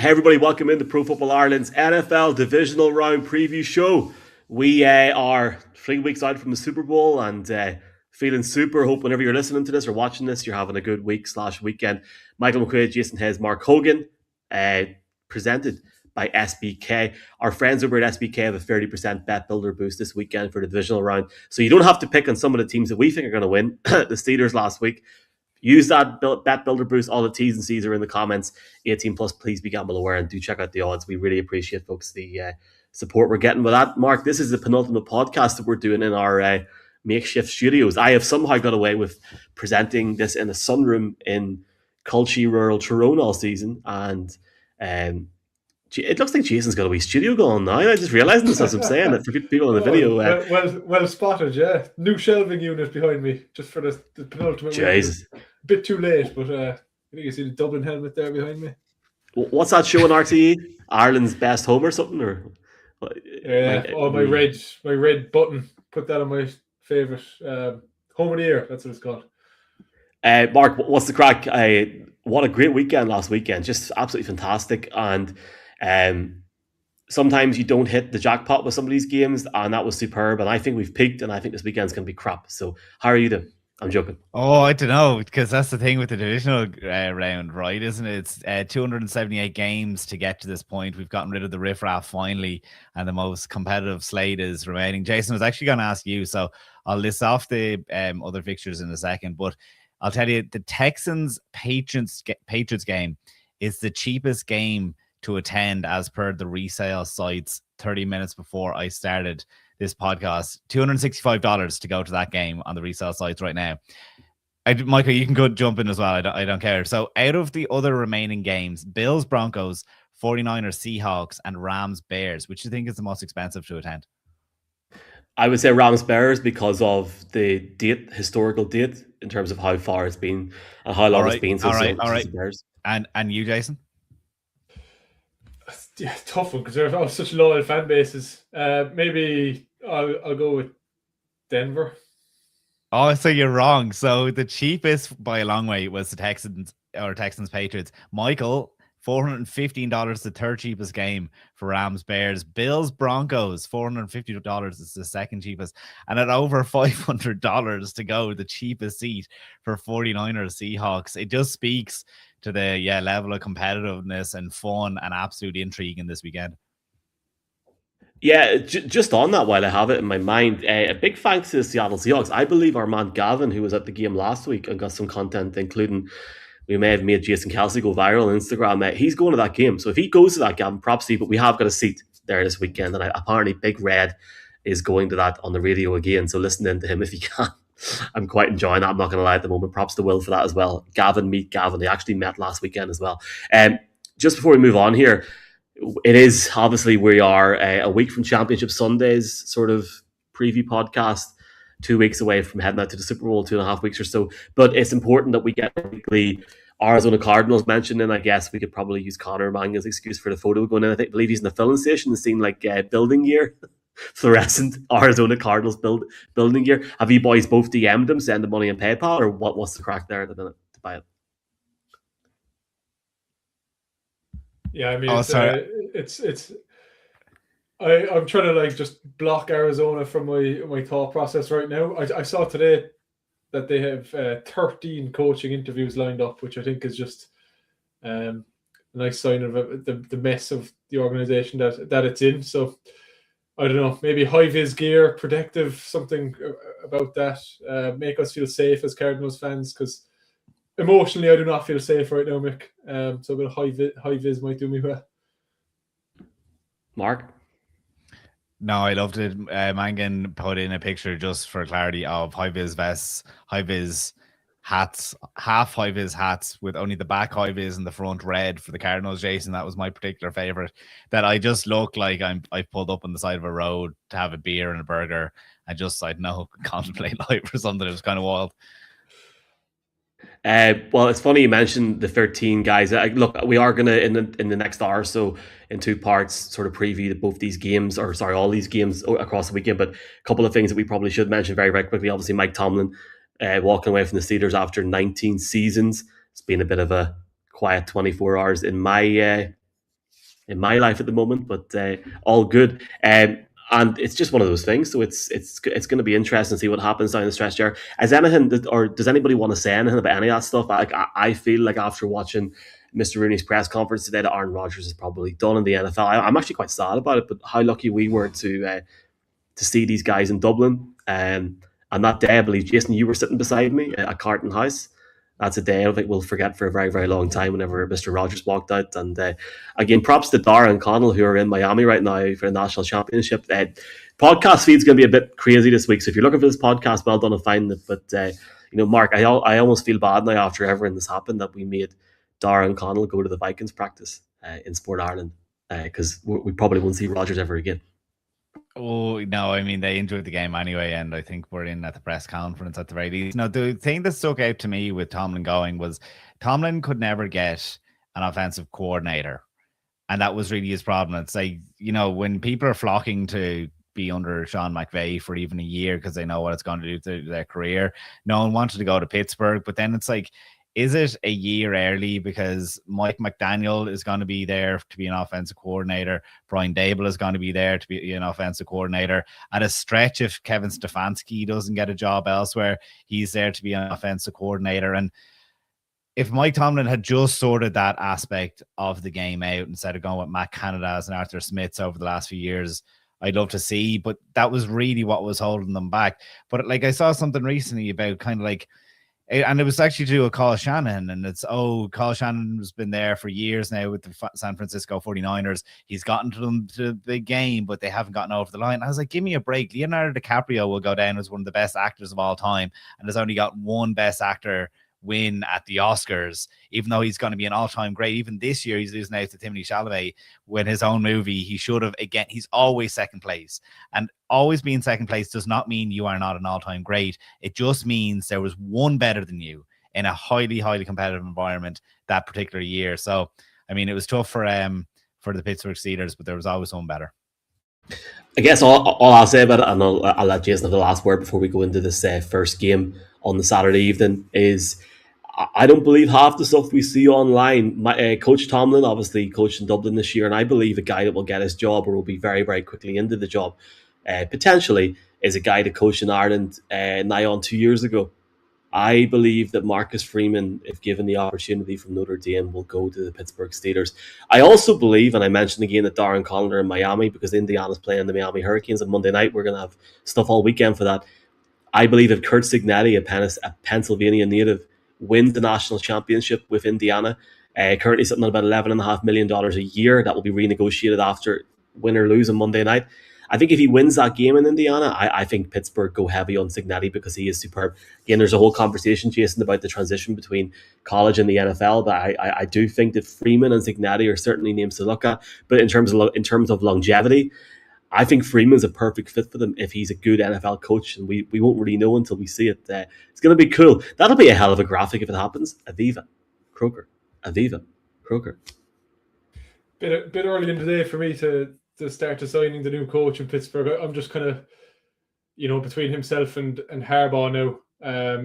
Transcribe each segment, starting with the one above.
Hey everybody, welcome into Pro Football Ireland's NFL Divisional Round Preview Show. We are 3 weeks out from the Super Bowl and feeling super. Hope whenever you're listening to this or watching this, you're having a good week/weekend. Michael McQuaid, Jason Hayes, Mark Hogan, presented by SBK. Our friends over at SBK have a 30% bet builder boost this weekend for the Divisional Round. So you don't have to pick on some of the teams that we think are going to win. The Steelers last week. Use that bet builder boost. All the T's and C's are in the comments. 18 plus, please be gamble aware and do check out the odds. We really appreciate, folks, the support we're getting with that. Mark, this is the penultimate podcast that we're doing in our makeshift studios. I have somehow got away with presenting this in a sunroom in Culchie, rural Tyrone all season. And it looks like Jason's got a wee studio going now. I just realised this as I'm saying it for people in the video. Well spotted, yeah. New shelving unit behind me, just for the penultimate. Jesus. A bit too late, but I think you see the Dublin helmet there behind me. What's that show on RTE? Ireland's Best Home or something? Or yeah, my red button. Put that on my favourite Home of the Year. That's what it's called. Mark, what's the crack? What a great weekend last weekend. Just absolutely fantastic. And sometimes you don't hit the jackpot with some of these games, and that was superb. And I think we've peaked, and I think this weekend's going to be crap. So how are you doing? I'm joking. Oh, I don't know, because that's the thing with the divisional round, right? Isn't it? It's 278 games to get to this point. We've gotten rid of the riffraff finally, and the most competitive slate is remaining. Jason, I was actually going to ask you, so I'll list off the other fixtures in a second, but I'll tell you, the Texans-Patriots game is the cheapest game to attend as per the resale sites 30 minutes before I started this podcast. $265 to go to that game on the resale sites right now. Michael, you can go jump in as well. I don't care. So out of the other remaining games, Bills-Broncos, 49ers-Seahawks, and Rams-Bears, which do you think is the most expensive to attend? I would say Rams-Bears because of the historical date, in terms of how far it's been and how long it's been. All right. And you, Jason? Yeah, tough one because they're such loyal fan bases. Maybe I'll go with Denver. Oh, so you're wrong. So the cheapest by a long way was the Texans Patriots. Michael, $415, the third cheapest game for Rams Bears. Bills Broncos, $450 is the second cheapest, and at over $500 to go, the cheapest seat for 49ers Seahawks. It just speaks to the level of competitiveness and fun and absolute intrigue in this weekend. Yeah, just on that, while I have it in my mind, a big thanks to the Seattle Seahawks. I believe our man Gavin, who was at the game last week and got some content, including we may have made Jason Kelsey go viral on Instagram. He's going to that game. So if he goes to that, Gavin, props to you, but we have got a seat there this weekend. And apparently Big Red is going to that on the radio again. So listen in to him if you can. I'm quite enjoying that. I'm not going to lie at the moment. Props to Will for that as well. Meet Gavin. They actually met last weekend as well. Just before we move on here, it is obviously we are a week from Championship Sunday's sort of preview podcast, 2 weeks away from heading out to the Super Bowl, 2.5 weeks or so. But it's important that we get weekly Arizona Cardinals mentioned, and I guess we could probably use Connor Manga's excuse for the photo going in. I believe he's in the filling station and seeing like building gear, fluorescent Arizona Cardinals building gear. Have you boys both DM'd him, send the money on PayPal, or what's the crack there at the minute to buy it? Yeah, I mean, I'm trying to like just block Arizona from my thought process right now. I saw today that they have 13 coaching interviews lined up, which I think is just a nice sign of the mess of the organization that it's in. So I don't know, maybe high-vis gear, protective, something about that. Make us feel safe as Cardinals fans, because emotionally I do not feel safe right now, Mick. So a bit of high-vis might do me well. Mark? No, I loved it. Mangan put in a picture just for clarity of high-vis vests, high-vis hats, half high-vis hats with only the back high-vis and the front red for the Cardinals, Jason. That was my particular favorite. That I just look like I've pulled up on the side of a road to have a beer and a burger and just, I don't know, contemplate life or something. It was kind of wild. Well, it's funny you mentioned the 13 guys. Look, we are going to, in the next hour or so, in two parts, sort of preview both these games, all these games across the weekend. But a couple of things that we probably should mention very, very quickly. Obviously, Mike Tomlin walking away from the Steelers after 19 seasons. It's been a bit of a quiet 24 hours in my in my life at the moment, but all good. And it's just one of those things. So it's going to be interesting to see what happens down the stretch there. Has anything, or does anybody want to say anything about any of that stuff? I feel like after watching Mr. Rooney's press conference today, that Aaron Rodgers is probably done in the NFL. I'm actually quite sad about it, but how lucky we were to see these guys in Dublin. And that day, I believe, Jason, you were sitting beside me at Carton House. That's a day I don't think we'll forget for a very, very long time whenever Mr. Rogers walked out. And again, props to Dara and Connell, who are in Miami right now for the national championship. Podcast feed's going to be a bit crazy this week. So if you're looking for this podcast, well done on finding it. But, Mark, I almost feel bad now after everything that's happened that we made Dara and Connell go to the Vikings practice in Sport Ireland, because we probably won't see Rogers ever again. Oh, no, I mean, they enjoyed the game anyway, and I think we're in at the press conference at the very least. Now, the thing that stuck out to me with Tomlin going was Tomlin could never get an offensive coordinator, and that was really his problem. It's like, when people are flocking to be under Sean McVay for even a year because they know what it's going to do to their career, no one wanted to go to Pittsburgh, but then it's like, is it a year early because Mike McDaniel is going to be there to be an offensive coordinator? Brian Dable is going to be there to be an offensive coordinator. At a stretch, if Kevin Stefanski doesn't get a job elsewhere, he's there to be an offensive coordinator. And if Mike Tomlin had just sorted that aspect of the game out instead of going with Matt Canada's and Arthur Smith's over the last few years, I'd love to see. But that was really what was holding them back. But like, I saw something recently about kind of like, and it was actually to do with Kyle Shanahan, and it's, Kyle Shanahan has been there for years now with the San Francisco 49ers. He's gotten to them to the big game, but they haven't gotten over the line. I was like, give me a break. Leonardo DiCaprio will go down as one of the best actors of all time, and has only got one Best Actor win at the Oscars, even though he's going to be an all-time great. Even this year, he's losing out to Timothée Chalamet when his own movie. He should have, again, he's always second place. And always being second place does not mean you are not an all-time great. It just means there was one better than you in a highly, highly competitive environment that particular year. So, I mean, it was tough for the Pittsburgh Steelers, but there was always one better. I guess all I'll say about it, and I'll let Jason have the last word before we go into this first game on the Saturday evening, is I don't believe half the stuff we see online. Coach Tomlin, obviously coached in Dublin this year, and I believe a guy that will get his job or will be very, very quickly into the job, potentially, is a guy that coached in Ireland nigh on 2 years ago. I believe that Marcus Freeman, if given the opportunity from Notre Dame, will go to the Pittsburgh Steelers. I also believe, and I mentioned again, that Darren Colliner in Miami, because Indiana's playing the Miami Hurricanes on Monday night. We're going to have stuff all weekend for that. I believe if Kurt Signetti, a Pennsylvania native, wins the national championship with Indiana, currently sitting at about $11.5 million a year, that will be renegotiated after win or lose on Monday night. I think if he wins that game in Indiana, I think Pittsburgh go heavy on Signetti because he is superb. Again, there's a whole conversation, Jason, about the transition between college and the NFL, but I do think that Freeman and Signetti are certainly names to look at. But in terms of longevity, I think Freeman's a perfect fit for them if he's a good NFL coach, and we won't really know until we see it. It's going to be cool. That'll be a hell of a graphic if it happens. Aviva Croker. Aviva Croker. Bit early in the day for me to start designing the new coach in Pittsburgh. I'm just kind of, between himself and Harbaugh now.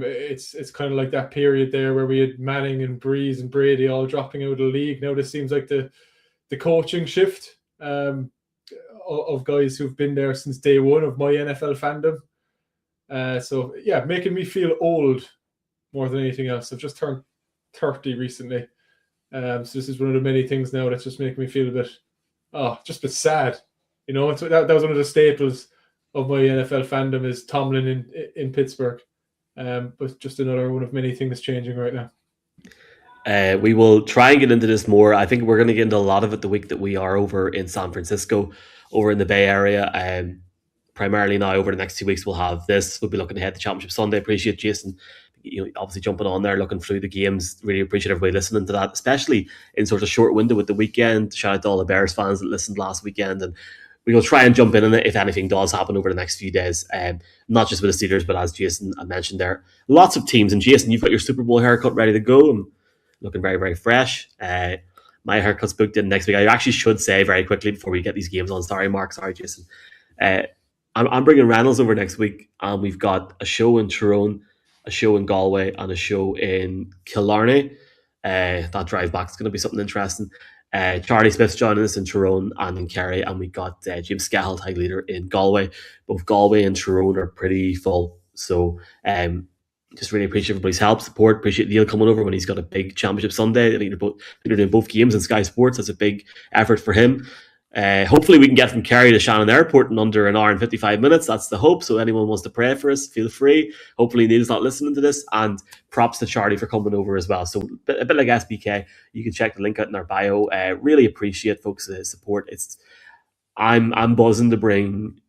It's kind of like that period there where we had Manning and Breeze and Brady all dropping out of the league. Now this seems like the coaching shift of guys who've been there since day one of my NFL fandom. So yeah, making me feel old more than anything else. I've just turned 30 recently. So this is one of the many things now that's just making me feel just a bit sad. That was one of the staples of my NFL fandom is Tomlin in Pittsburgh. But just another one of many things changing right now. We will try and get into this more. I think we're going to get into a lot of it the week that we are over in San Francisco, over in the Bay Area. Primarily now over the next 2 weeks we'll have this. We'll be looking ahead to Championship Sunday. Appreciate Jason, obviously jumping on there, looking through the games. Really appreciate everybody listening to that, especially in sort of short window with the weekend. Shout out to all the Bears fans that listened last weekend, and we will try and jump in on it if anything does happen over the next few days. Not just with the Steelers, but as Jason mentioned there, lots of teams. And Jason, you've got your Super Bowl haircut ready to go. I'm looking very, very fresh. My haircut's booked in next week. I actually should say very quickly before we get these games on. Sorry, Mark. Sorry, Jason. I'm bringing Reynolds over next week, and we've got a show in Tyrone, a show in Galway, and a show in Killarney. That drive back is going to be something interesting. Charlie Smith's joining us in Tyrone and in Kerry, and we got James Scahill, tag leader in Galway. Both Galway and Tyrone are pretty full, so just really appreciate everybody's help, support. Appreciate Neil coming over when he's got a big championship Sunday. I think they're doing both games on Sky Sports. That's a big effort for him. Hopefully we can get from Kerry to Shannon Airport in under an hour and 55 minutes. That's the hope. So anyone wants to pray for us, feel free. Hopefully Neil's not listening to this. And props to Charlie for coming over as well. So a bit like SBK, you can check the link out in our bio. Really appreciate folks' support. I'm buzzing to bring,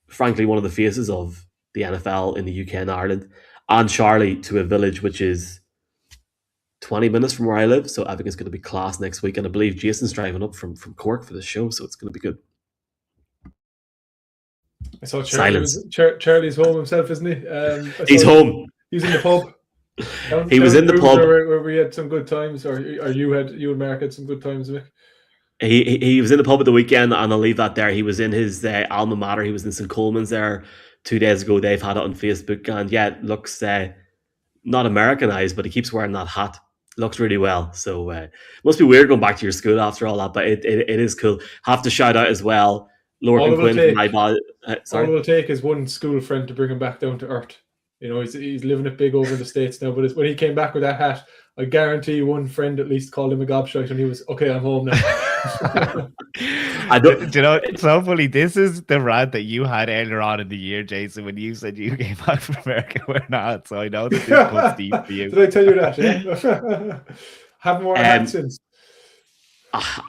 frankly, one of the faces of the NFL in the UK and Ireland and Charlie to a village which is 20 minutes from where I live. So I think it's going to be class next week. And I believe Jason's driving up from Cork for the show. So it's going to be good. I saw Charlie's home himself, isn't he? He's home. He's in the pub. He was in the pub where we had some good times, or you and Mark had some good times, Mick. He was in the pub at the weekend, and I'll leave that there. He was in his alma mater. He was in St. Coleman's there 2 days ago. They've had it on Facebook, and yeah, it looks not Americanized, but he keeps wearing that hat. Looks really well. So it must be weird going back to your school after all that, but it is cool. Have to shout out as well, Lorcan Quinn from my body. All it will take is one school friend to bring him back down to earth. You know, he's living it big over in the States now, but when he came back with that hat, I guarantee one friend at least called him a gobshite, and he was, okay, I'm home now. I don't. Do you know, it's so funny. This is the rant that you had earlier on in the year, Jason, when you said you came back from America wearing hats. So I know that this puts deep for you. Did I tell you that? Yeah? Haven't worn a hat since.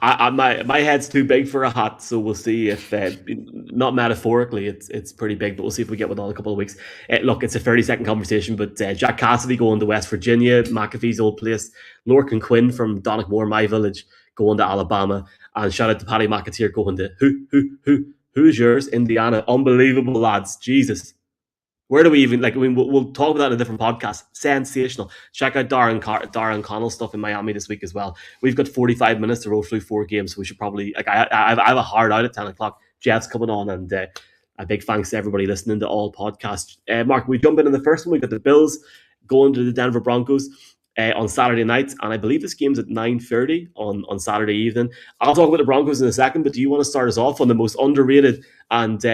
My head's too big for a hat, so we'll see if not metaphorically, it's pretty big, but we'll see if we get one on a couple of weeks. Look, it's a 30-second conversation, but Jack Cassidy going to West Virginia, McAfee's old place, Lorcan Quinn from Donegal, my village, going to Alabama, and shout out to Paddy McAteer going to who's yours? Indiana. Unbelievable, lads. Jesus. Where do we even, we'll talk about that in a different podcast. Sensational. Check out Darren Connell's stuff in Miami this week as well. We've got 45 minutes to roll through 4 games, so we should probably, I have a hard out at 10 o'clock. Jeff's coming on, and a big thanks to everybody listening to all podcasts. Mark, we jump in the first one. We got the Bills going to the Denver Broncos on Saturday night, and I believe this game's at 9:30 on Saturday evening. I'll talk about the Broncos in a second, but do you want to start us off on the most underrated and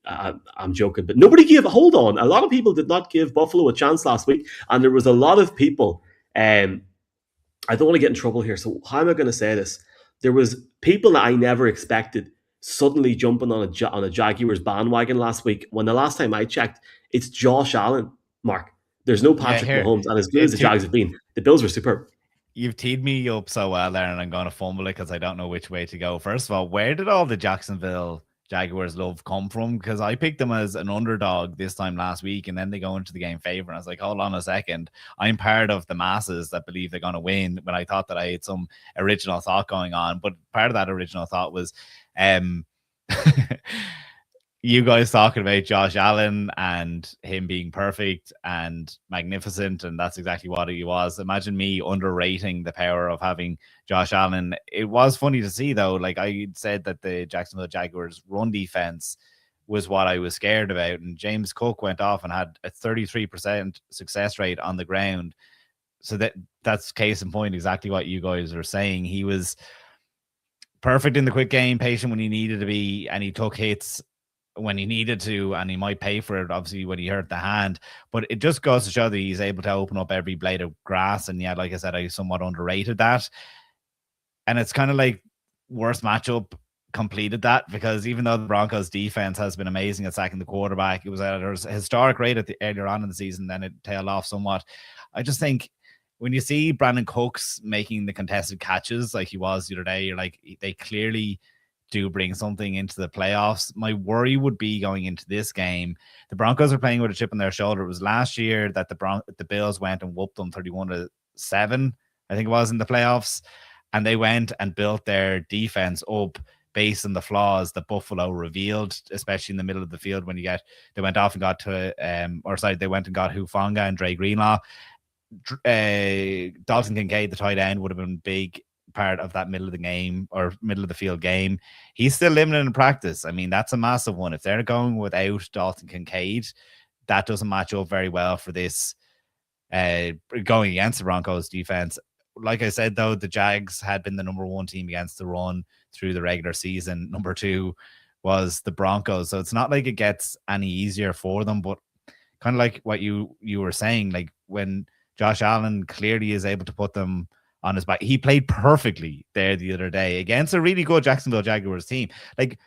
I'm joking, but nobody gave. Hold on, a lot of people did not give Buffalo a chance last week, and there was a lot of people. I don't want to get in trouble here, so how am I going to say this? There was people that I never expected suddenly jumping on a Jaguars bandwagon last week. When the last time I checked, it's Josh Allen. Mark, there's no Patrick Mahomes, and as good as the Jags have been, the Bills were superb. You've teed me up so well there, and I'm going to fumble it because I don't know which way to go. First of all, where did all the Jacksonville Jaguars love come from? Because I picked them as an underdog this time last week, and then they go into the game favor, and I was like, hold on a second, I'm part of the masses that believe they're going to win, when I thought that I had some original thought going on. But part of that original thought was you guys talking about Josh Allen and him being perfect and magnificent, and that's exactly what he was. Imagine me underrating the power of having Josh Allen. It was funny to see, though. Like I said, that the Jacksonville Jaguars run defense was what I was scared about, and James Cook went off and had a 33% success rate on the ground. So that's case in point, exactly what you guys are saying. He was perfect in the quick game, patient when he needed to be, and he took hits when he needed to, and he might pay for it, obviously, when he hurt the hand. But it just goes to show that he's able to open up every blade of grass. And yeah, like I said, I somewhat underrated that. And it's kind of like worst matchup completed that, because even though the Broncos defense has been amazing at sacking the quarterback, it was at a historic rate earlier on in the season, then it tailed off somewhat. I just think when you see Brandon Cooks making the contested catches like he was the other day, you're like, they clearly do bring something into the playoffs. My worry would be going into this game, the Broncos are playing with a chip on their shoulder. It was last year that the Bills went and whooped them 31-7, I think it was, in the playoffs, and they went and built their defense up based on the flaws that Buffalo revealed, especially in the middle of the field when they went off and got to they went and got Hufanga and Dre Greenlaw. Dalton Kincaid, the tight end, would have been big part of that middle of the game or middle of the field game. He's still limited in practice. I mean, that's a massive one. If they're going without Dalton Kincaid, that doesn't match up very well for this going against the Broncos defense. Like I said, though, the Jags had been the number one team against the run through the regular season. Number two was the Broncos. So it's not like it gets any easier for them, but kind of like what you were saying, like when Josh Allen clearly is able to put them on his back. He played perfectly there the other day against a really good Jacksonville Jaguars team. Like,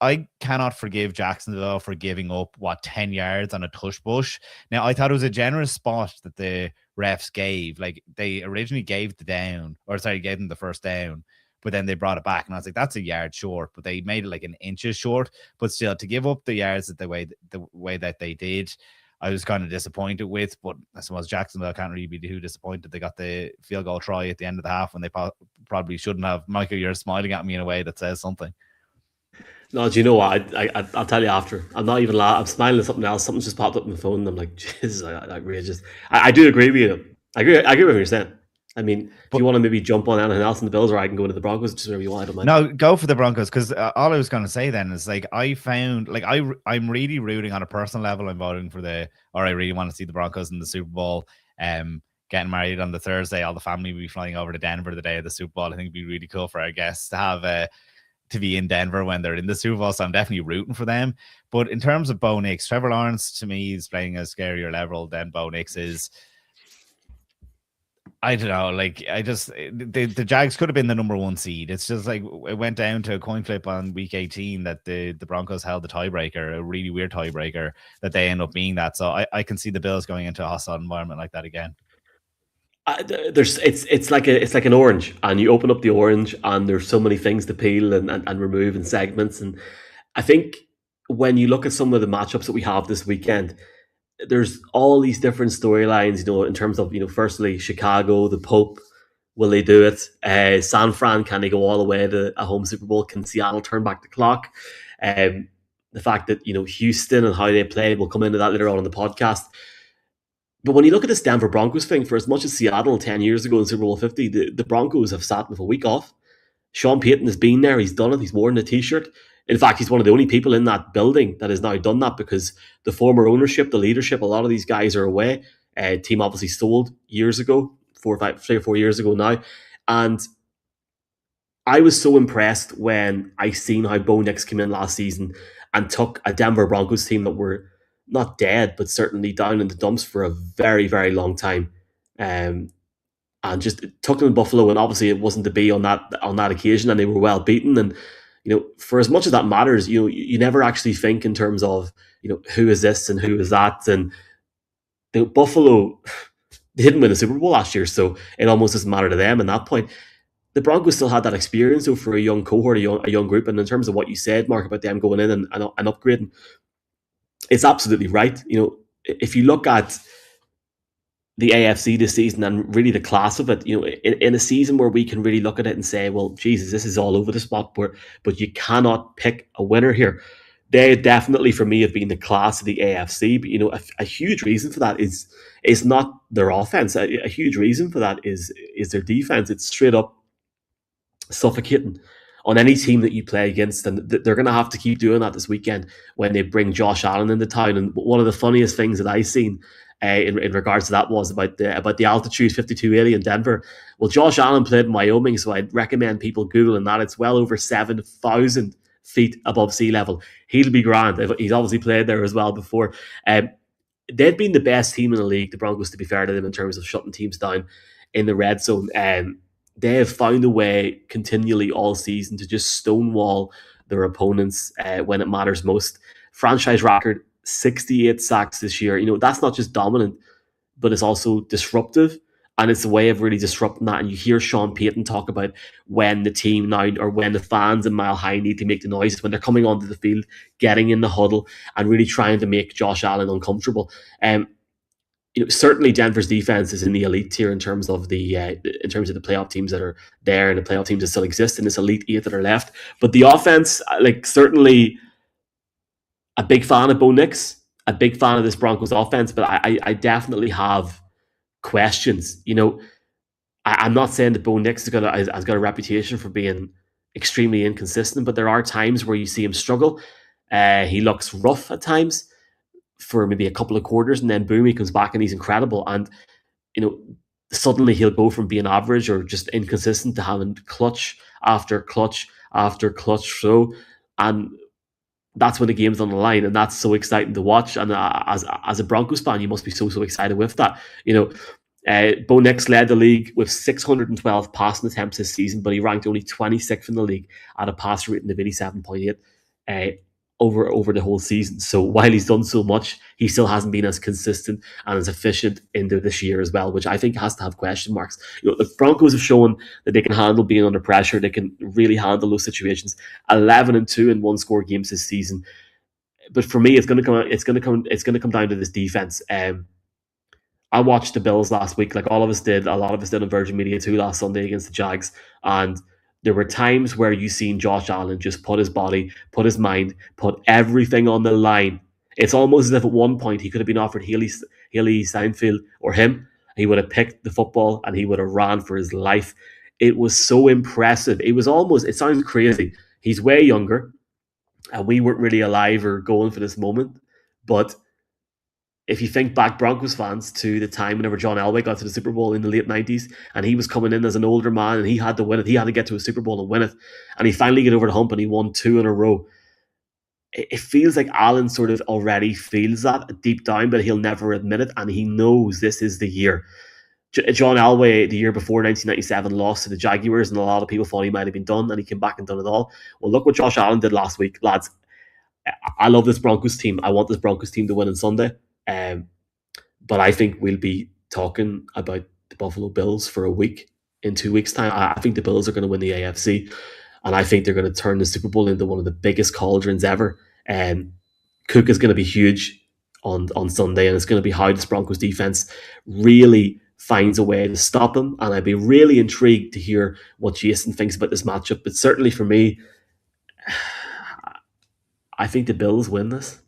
I cannot forgive Jacksonville for giving up 10 yards on a tush push. Now, I thought it was a generous spot that the refs gave. Like, they originally gave them the first down, but then they brought it back, and I was like, that's a yard short, but they made it like an inches short. But still, to give up the yards the way that they did, I was kind of disappointed with. But I suppose Jacksonville can't really be too disappointed. They got the field goal try at the end of the half when they probably shouldn't have. Michael, you're smiling at me in a way that says something. No, do you know what? I'll tell you after. I'm not even laughing. I'm smiling at something else. Something's just popped up on my phone, and I'm like, Jesus, outrageous. I do agree with you. I agree with what you're saying. I mean, if you want to maybe jump on anything else in the Bills, or I can go into the Broncos, just whatever you want. I don't mind. No, go for the Broncos, because all I was going to say then is, like, I found, like, I'm really rooting on a personal level. I'm voting for I really want to see the Broncos in the Super Bowl. Getting married on the Thursday, all the family will be flying over to Denver the day of the Super Bowl. I think it'd be really cool for our guests to have to be in Denver when they're in the Super Bowl, so I'm definitely rooting for them. But in terms of Bo Nix, Trevor Lawrence, to me, is playing a scarier level than Bo Nix is. I don't know, like, the Jags could have been the number one seed. It's just like it went down to a coin flip on week 18 that the Broncos held the tiebreaker, a really weird tiebreaker, that they end up being that. So I can see the Bills going into a hostile environment like that again. It's like an orange, and you open up the orange, and there's so many things to peel and remove in segments. And I think when you look at some of the matchups that we have this weekend, there's all these different storylines. In terms of firstly Chicago, the Pope, will they do it? San Fran, can they go all the way to a home Super Bowl? Can Seattle turn back the clock? The fact that Houston and how they play, we'll come into that later on in the podcast. But when you look at this Denver Broncos thing, for as much as Seattle 10 years ago in Super Bowl 50, the Broncos have sat with a week off. Sean Payton has been there. He's done it. He's worn the T-shirt. In fact, he's one of the only people in that building that has now done that, because the former ownership, the leadership, a lot of these guys are away. Team obviously sold years ago, 3 or 4 years ago now. And I was so impressed when I seen how Bo Nix came in last season and took a Denver Broncos team that were not dead, but certainly down in the dumps for a very, very long time. And just took them to Buffalo, and obviously it wasn't to be on that occasion, and they were well beaten. And for as much as that matters, you never actually think in terms of who is this and who is that. And Buffalo, they didn't win a Super Bowl last year, so it almost doesn't matter to them at that point. The Broncos still had that experience, though, for a young cohort, a young group. And in terms of what you said, Mark, about them going in and upgrading, it's absolutely right. If you look at the AFC this season and really the class of it, in a season where we can really look at it and say, well, Jesus, this is all over the spot, but you cannot pick a winner here. They definitely, for me, have been the class of the AFC. But a huge reason for that is not their offense. A huge reason for that is their defense. It's straight up suffocating on any team that you play against, and they're going to have to keep doing that this weekend when they bring Josh Allen into town. And one of the funniest things that I've seen in regards to that was about the altitude 5280 in Denver. Well, Josh Allen played in Wyoming, so I'd recommend people Googling that. It's well over 7,000 feet above sea level. He'll be grand. He's obviously played there as well before. They've been the best team in the league, the Broncos, to be fair to them, in terms of shutting teams down in the red zone. They have found a way continually all season to just stonewall their opponents when it matters most. Franchise record, 68 sacks this year. That's not just dominant, but it's also disruptive. And it's a way of really disrupting that. And you hear Sean Payton talk about when the team now, or when the fans in Mile High need to make the noises, when they're coming onto the field, getting in the huddle, and really trying to make Josh Allen uncomfortable. Certainly Denver's defense is in the elite tier in terms of the playoff teams that are there and the playoff teams that still exist in this elite 8 that are left. But the offense, certainly a big fan of Bo Nix, a big fan of this Broncos offense, but I definitely have questions. I'm not saying that Bo Nix has got a reputation for being extremely inconsistent, but there are times where you see him struggle. He looks rough at times for maybe a couple of quarters, and then boom, he comes back and he's incredible. And suddenly he'll go from being average or just inconsistent to having clutch after clutch after clutch throw, and that's when the game's on the line, and that's so exciting to watch. And as a Broncos fan, you must be so excited with that. Bo Nix led the league with 612 passing attempts this season, but he ranked only 26th in the league at a passer rating of 87.8 over the whole season. So while he's done so much, he still hasn't been as consistent and as efficient into this year as well, which I think has to have question marks. The Broncos have shown that they can handle being under pressure. They can really handle those situations. 11-2 in one score games this season. But for me, it's going to come down to this defense. I watched the Bills last week, like all of us did. A lot of us did on Virgin Media too last Sunday against the Jags. And there were times where you seen Josh Allen just put his body, put his mind, put everything on the line. It's almost as if at one point he could have been offered Haley Steinfeld or him. He would have picked the football and he would have ran for his life. It was so impressive. It sounds crazy. He's way younger and we weren't really alive or going for this moment. But if you think back, Broncos fans, to the time whenever John Elway got to the Super Bowl in the late 90s, and he was coming in as an older man, and he had to win it. He had to get to a Super Bowl and win it. And he finally got over the hump, and he won 2 in a row. It feels like Allen sort of already feels that deep down, but he'll never admit it, and he knows this is the year. John Elway, the year before 1997, lost to the Jaguars, and a lot of people thought he might have been done, and he came back and done it all. Well, look what Josh Allen did last week, lads. I love this Broncos team. I want this Broncos team to win on Sunday. But I think we'll be talking about the Buffalo Bills for a week in 2 weeks' time. I think the Bills are going to win the AFC, and I think they're going to turn the Super Bowl into one of the biggest cauldrons ever. Cook is going to be huge on Sunday, and it's going to be how this Broncos defense really finds a way to stop him. And I'd be really intrigued to hear what Jason thinks about this matchup. But certainly for me, I think the Bills win this,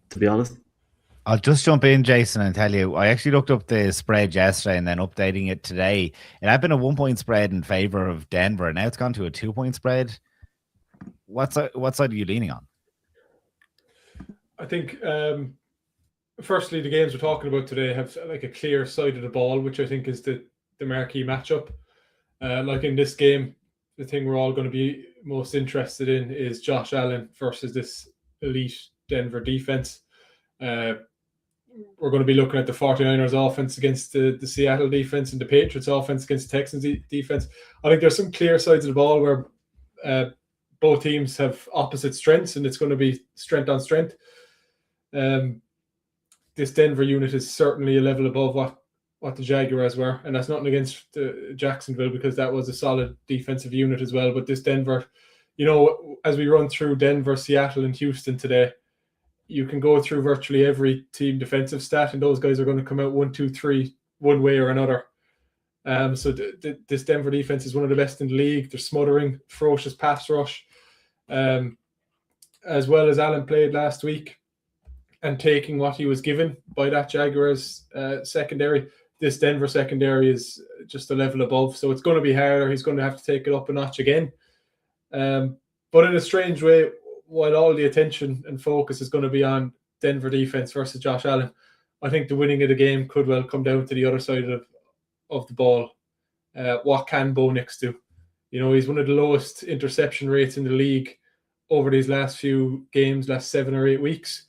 to be honest. I'll just jump in, Jason, and tell you, I actually looked up the spread yesterday and then updating it today. It had been a 1-point spread in favor of Denver. Now it's gone to a 2-point spread. What side are you leaning on? I think, firstly, the games we're talking about today have like a clear side of the ball, which I think is the marquee matchup. Like in this game, the thing we're all going to be most interested in is Josh Allen versus this elite Denver defense. We're going to be looking at the 49ers offense against the Seattle defense and the Patriots offense against the Texans defense. I think there's some clear sides of the ball where both teams have opposite strengths, and it's going to be strength on strength. This Denver unit is certainly a level above what the Jaguars were, and that's nothing against Jacksonville, because that was a solid defensive unit as well. But this Denver, as we run through Denver, Seattle, and Houston today, you can go through virtually every team defensive stat, and those guys are going to come out 1, 2, 3, one way or another. So this Denver defense is one of the best in the league. They're smothering, ferocious pass rush, as well as Allen played last week and taking what he was given by that Jaguars secondary. This Denver secondary is just a level above, so it's going to be harder. He's going to have to take it up a notch again. But in a strange way, while all the attention and focus is going to be on Denver defense versus Josh Allen, I think the winning of the game could well come down to the other side of the ball. What can Bo Nix do? He's one of the lowest interception rates in the league over these last few games, last 7 or 8 weeks.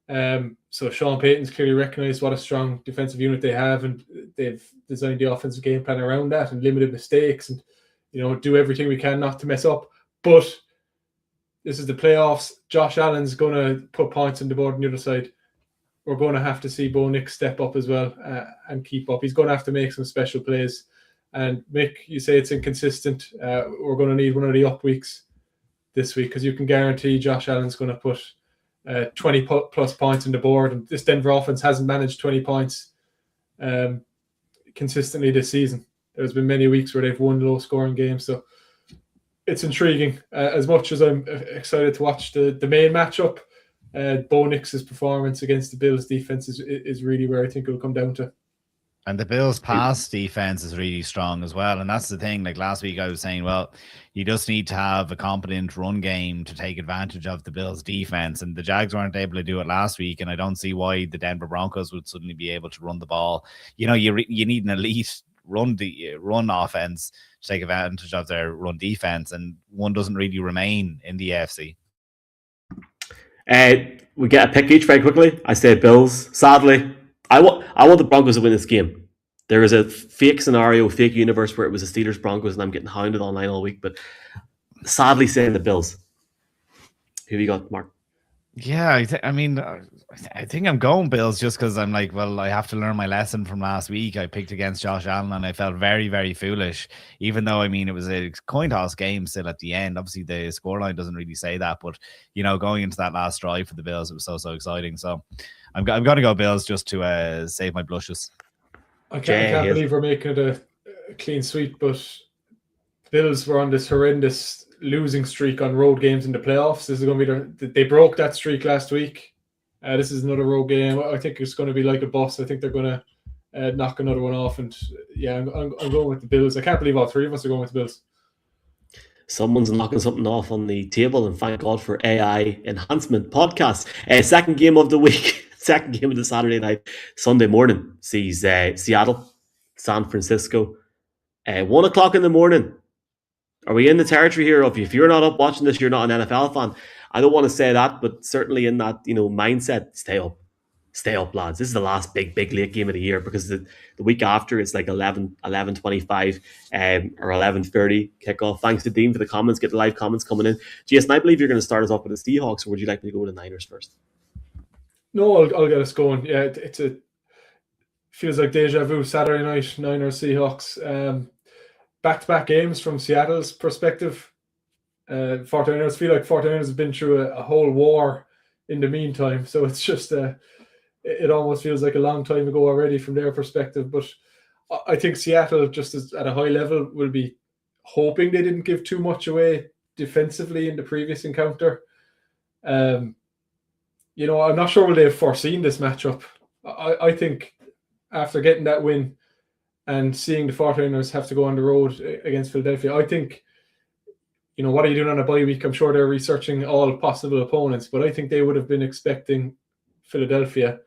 So Sean Payton's clearly recognized what a strong defensive unit they have, and they've designed the offensive game plan around that and limited mistakes and, do everything we can not to mess up. But this is the playoffs. Josh Allen's going to put points on the board on the other side. We're going to have to see Bo Nix step up as well and keep up. He's going to have to make some special plays. And Mick, you say it's inconsistent. We're going to need one of the up weeks this week, because you can guarantee Josh Allen's going to put 20 plus points on the board. And this Denver offense hasn't managed 20 points consistently this season. There's been many weeks where they've won low-scoring games. So it's intriguing. As much as I'm excited to watch the main matchup, Bo Nix's performance against the Bills defense is really where I think it'll come down to. And the Bills' pass defense is really strong as well. And that's the thing. Like last week, I was saying, well, you just need to have a competent run game to take advantage of the Bills' defense. And the Jags weren't able to do it last week. And I don't see why the Denver Broncos would suddenly be able to run the ball. You know, you need an elite run offense to take advantage of their run defense. And one doesn't really remain in the AFC. We get a pick each very quickly. I say Bills. Sadly, I want the Broncos to win this game. There is a fake scenario, fake universe where it was the Steelers Broncos, and I'm getting hounded online all week. But sadly, saying the Bills. Who have you got, Mark? Yeah, I think I'm going Bills just because I'm like, well, I have to learn my lesson from last week. I picked against Josh Allen and I felt very, very foolish, even though, I mean, it was a coin toss game still at the end. Obviously, the scoreline doesn't really say that, but, you know, going into that last drive for the Bills, it was so exciting. So I'm going to go Bills just to save my blushes. I can't believe we're making it a clean sweep, but Bills were on this horrendous losing streak on road games in the playoffs. This is going to be they broke that streak last week. This is another road game. I think it's going to be like a bus. I think they're going to knock another one off. And yeah, I'm going with the Bills. I can't believe all three of us are going with the Bills. Someone's knocking something off on the table, and thank God for AI enhancement podcast. Second game of the week, second game of the Saturday night, Sunday morning sees Seattle, San Francisco, 1 o'clock in the morning. Are we in the territory here of if you're not up watching this, you're not an NFL fan? I don't want to say that, but certainly in that mindset, stay up, lads. This is the last big late game of the year because the week after it's like 11:25 or 11:30 kickoff. Thanks to Dean for the comments. Get the live comments coming in. Jason, I believe you're going to start us off with the Seahawks, or would you like me to go with the Niners first? No, I'll get us going. Yeah, feels like deja vu. Saturday night, Niners Seahawks. Back-to-back games from Seattle's perspective. 49ers feel like 49ers have been through a whole war in the meantime, so it's just it almost feels like a long time ago already from their perspective. But I think Seattle, just at a high level, will be hoping they didn't give too much away defensively in the previous encounter. I'm not sure will they have foreseen this matchup. I think after getting that win and seeing the 49ers have to go on the road against Philadelphia, I think, what are you doing on a bye week? I'm sure they're researching all possible opponents, but I think they would have been expecting Philadelphia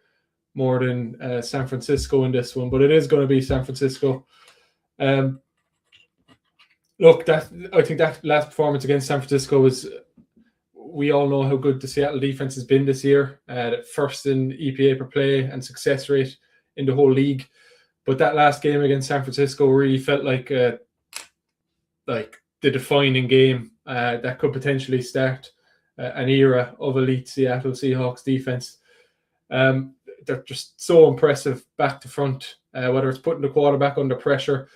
more than San Francisco in this one. But it is going to be San Francisco. I think that last performance against San Francisco was, we all know how good the Seattle defense has been this year. First in EPA per play and success rate in the whole league. But that last game against San Francisco really felt like the defining game that could potentially start an era of elite Seattle Seahawks defense. They're just so impressive back to front, whether it's putting the quarterback under pressure,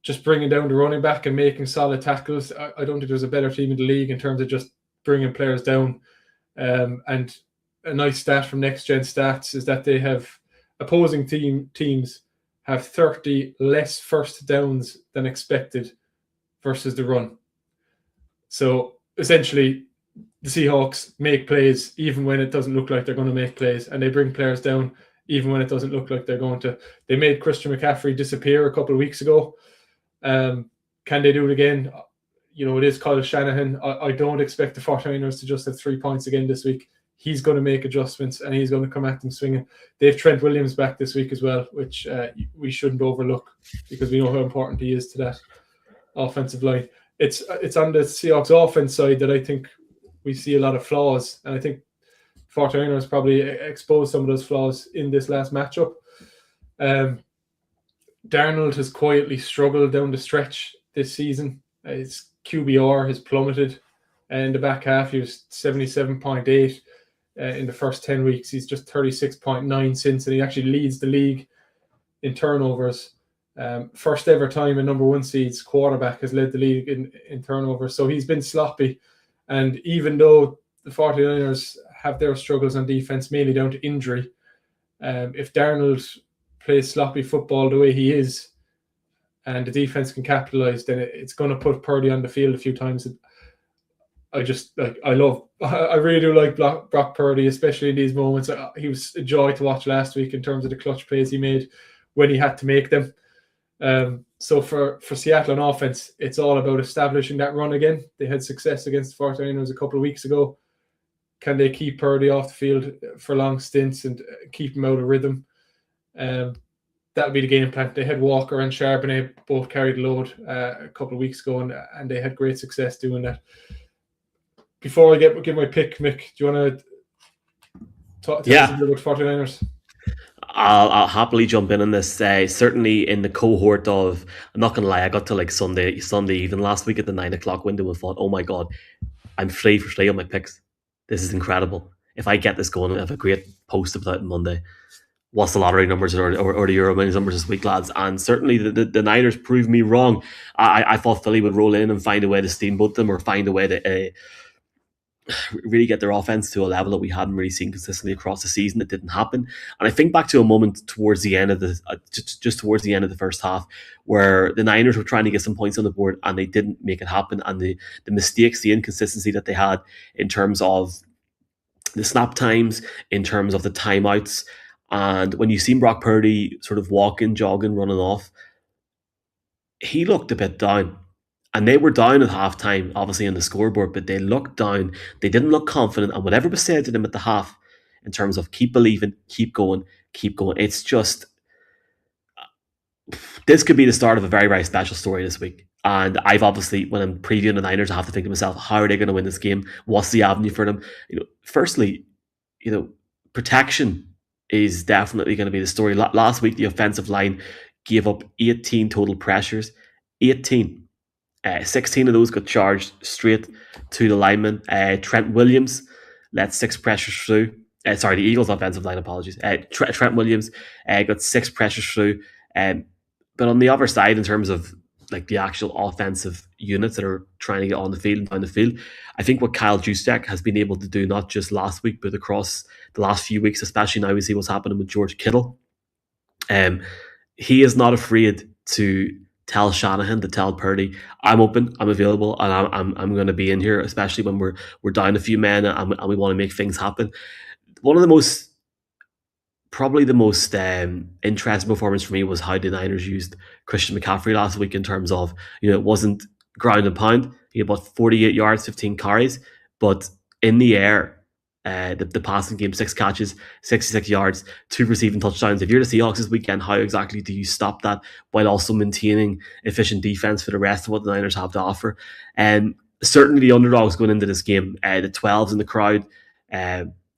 just bringing down the running back and making solid tackles. I don't think there's a better team in the league in terms of just bringing players down. And a nice stat from Next Gen Stats is that they have opposing teams have 30 less first downs than expected versus the run. So essentially, the Seahawks make plays even when it doesn't look like they're going to make plays, and they bring players down even when it doesn't look like they're going to. They made Christian McCaffrey disappear a couple of weeks ago. Can they do it again? It is Kyle Shanahan. I don't expect the 49ers to just have 3 points again this week. He's going to make adjustments and he's going to come at them swinging. They have Trent Williams back this week as well, which we shouldn't overlook because we know how important he is to that offensive line. It's on the Seahawks offense side that I think we see a lot of flaws, and I think 49ers probably exposed some of those flaws in this last matchup. Darnold has quietly struggled down the stretch this season. His QBR has plummeted. In the back half, he was 77.8 in the first 10 weeks. He's just 36.9 since, and he actually leads the league in turnovers. First ever time a number one seed's quarterback has led the league in turnovers. So he's been sloppy. And even though the 49ers have their struggles on defense, mainly down to injury, if Darnold plays sloppy football the way he is, and the defense can capitalize, then it's going to put Purdy on the field a few times. I really do like Brock Purdy, especially in these moments. He was a joy to watch last week in terms of the clutch plays he made when he had to make them. So for Seattle on offense, it's all about establishing that run again. They had success against the 49ers a couple of weeks ago. Can they keep Purdy off the field for long stints and keep him out of rhythm? That'll be the game plan. They had Walker and Charbonnet both carried the load a couple of weeks ago, and they had great success doing that. Before I give my pick, Mick, do you want to talk to us a bit about 49ers? I'll happily jump in on this. Certainly in the cohort of, I'm not going to lie, I got to like Sunday evening last week at the 9 o'clock window and thought, oh my God, I'm 3 for 3 on my picks. This is incredible. If I get this going, I have a great post about it on Monday. What's the lottery numbers or the Euro Millions numbers this week, lads? And certainly the Niners proved me wrong. I thought Philly would roll in and find a way to steamboat them or find a way to really get their offense to a level that we hadn't really seen consistently across the season. It didn't happen. And I think back to a moment towards the end of just towards the end of the first half where the Niners were trying to get some points on the board and they didn't make it happen. And the mistakes, the inconsistency that they had in terms of the snap times, in terms of the timeouts, and when you seen Brock Purdy sort of walking, jogging, running off, he looked a bit down. And they were down at halftime, obviously on the scoreboard, but they looked down. They didn't look confident. And whatever was said to them at the half, in terms of keep believing, keep going, it's just, this could be the start of a very, very special story this week. And I've obviously, when I'm previewing the Niners, I have to think to myself, how are they going to win this game? What's the avenue for them? Firstly, protection is definitely going to be the story. Last week, the offensive line gave up 18 total pressures. 18. 16 of those got charged straight to the lineman. Trent Williams let 6 pressures through. The Eagles' offensive line, apologies. Trent Williams got 6 pressures through. But on the other side, in terms of like the actual offensive units that are trying to get on the field and down the field, I think what Kyle Juszczyk has been able to do, not just last week, but across the last few weeks, especially now we see what's happening with George Kittle. He is not afraid to tell Shanahan, to tell Purdy, I'm open, I'm available, and I'm going to be in here, especially when we're down a few men and we want to make things happen. One of the most interesting performance for me was how the Niners used Christian McCaffrey last week in terms of, it wasn't ground and pound. He had about 48 yards, 15 carries, but in the air, the passing game, 6 catches, 66 yards, 2 receiving touchdowns. If you're the Seahawks this weekend, how exactly do you stop that while also maintaining efficient defense for the rest of what the Niners have to offer? And certainly the underdogs going into this game, the 12s in the crowd,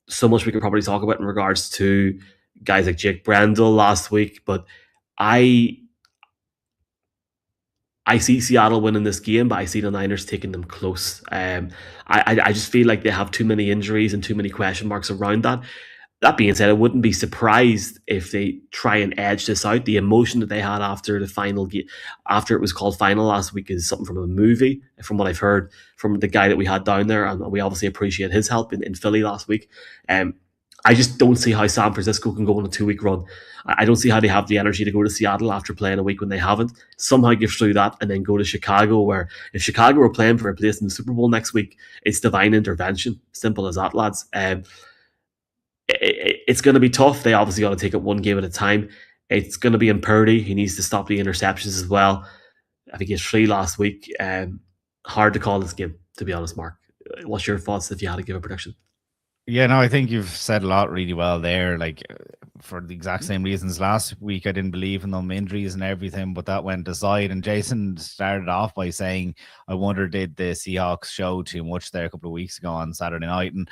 so much we could probably talk about in regards to guys like Jake Brendel last week, but I see Seattle winning this game, but I see the Niners taking them close. I just feel like they have too many injuries and too many question marks around that. That being said, I wouldn't be surprised if they try and edge this out. The emotion that they had after the final game, after it was called final last week, is something from a movie, from what I've heard from the guy that we had down there, and we obviously appreciate his help in Philly last week. I just don't see how San Francisco can go on a 2-week run. I don't see how they have the energy to go to Seattle after playing a week when they haven't. Somehow get through that and then go to Chicago, where if Chicago were playing for a place in the Super Bowl next week, it's divine intervention. Simple as that, lads. It's going to be tough. They obviously got to take it one game at a time. It's going to be in Purdy. He needs to stop the interceptions as well. I think he had 3 last week. Hard to call this game, to be honest, Mark. What's your thoughts if you had to give a prediction? Yeah, no, I think you've said a lot really well there. Like, for the exact same reasons last week, I didn't believe in them, injuries and everything, but that went aside. And Jason started off by saying, I wonder, did the Seahawks show too much there a couple of weeks ago on Saturday night? And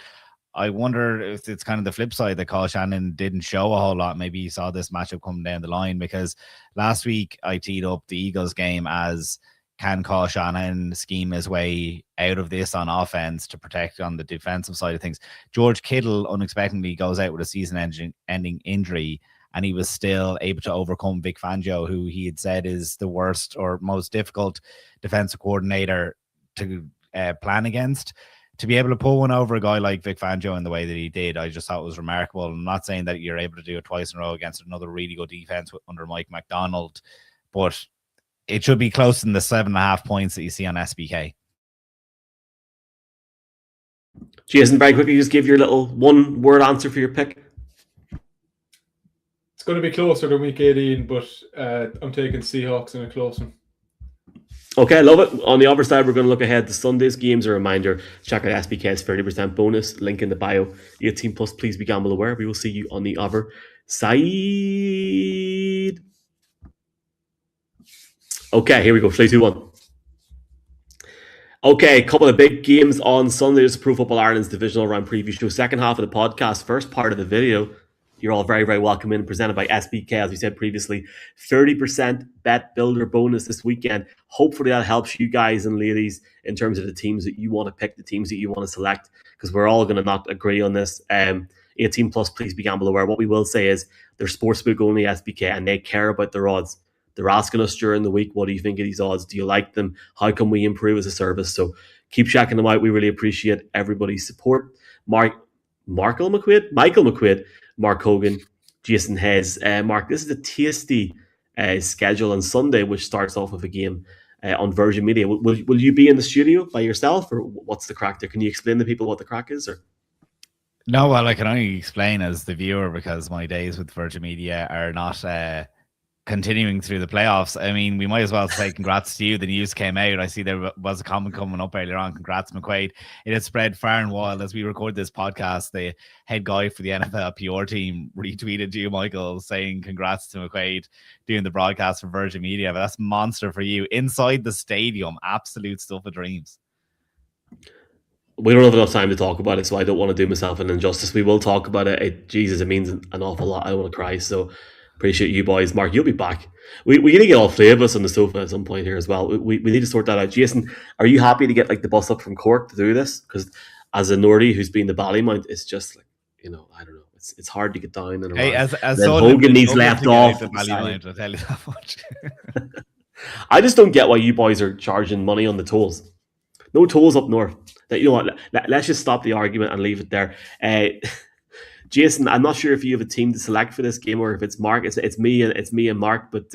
I wonder if it's kind of the flip side that Kyle Shanahan didn't show a whole lot. Maybe he saw this matchup come down the line, because last week I teed up the Eagles game as, can Kyle Shanahan scheme his way out of this on offense to protect on the defensive side of things? George Kittle unexpectedly goes out with a season-ending injury, and he was still able to overcome Vic Fangio, who he had said is the worst or most difficult defensive coordinator to plan against. To be able to pull one over a guy like Vic Fangio in the way that he did, I just thought it was remarkable. I'm not saying that you're able to do it twice in a row against another really good defense under Mike McDonald, but it should be close in the 7.5 points that you see on SBK. Jason, very quickly, just give your little one-word answer for your pick. It's going to be closer than week 18, but I'm taking Seahawks in a close one. Okay, I love it. On the other side, we're going to look ahead to Sunday's games. A reminder, check out SBK's 30% bonus. Link in the bio. 18 plus, please be gamble aware. We will see you on the other side. Okay, here we go. 3, 2, 1. Okay, a couple of big games on Sunday. This is Pro Football Ireland's divisional round preview show. Second half of the podcast, first part of the video. You're all very, very welcome in. Presented by SBK, as we said previously. 30% bet builder bonus this weekend. Hopefully that helps you guys and ladies in terms of the teams that you want to pick, the teams that you want to select, because we're all going to not agree on this. 18 plus, please be gamble aware. What we will say is they're sportsbook only SBK, and they care about their odds. They're asking us during the week, what do you think of these odds? Do you like them? How can we improve as a service? So keep checking them out. We really appreciate everybody's support. Michael McQuaid, Mark Hogan, Jason Hayes. Mark, this is a tasty schedule on Sunday, which starts off with a game on Virgin Media. Will you be in the studio by yourself, or what's the crack there? Can you explain to people what the crack is? Or? No, well, I can only explain as the viewer because my days with Virgin Media are not continuing through the playoffs. I mean, we might as well say congrats to you. The news came out. I see there was a comment coming up earlier on. Congrats, McQuaid. It had spread far and wide. As we record this podcast, the head guy for the NFL PR team retweeted you, Michael, saying congrats to McQuaid doing the broadcast for Virgin Media. But that's monster for you. Inside the stadium, absolute stuff of dreams. We don't have enough time to talk about it, so I don't want to do myself an injustice. We will talk about it. Jesus, it means an awful lot. I don't want to cry, so appreciate you boys. Mark, you'll be back. We need to get all three of us on the sofa at some point here as well. We need to sort that out. Jason, are you happy to get like the bus up from Cork to do this? Because as a Nordy who's been the Ballymount, it's just like, I don't know. It's hard to get down and around. Hey, as Hogan needs left off. The Ballymount, I'll tell you that much. I just don't get why you boys are charging money on the tolls. No tolls up north. You know what? Let's just stop the argument and leave it there. Jason, I'm not sure if you have a team to select for this game or if it's Mark. It's me and Mark, but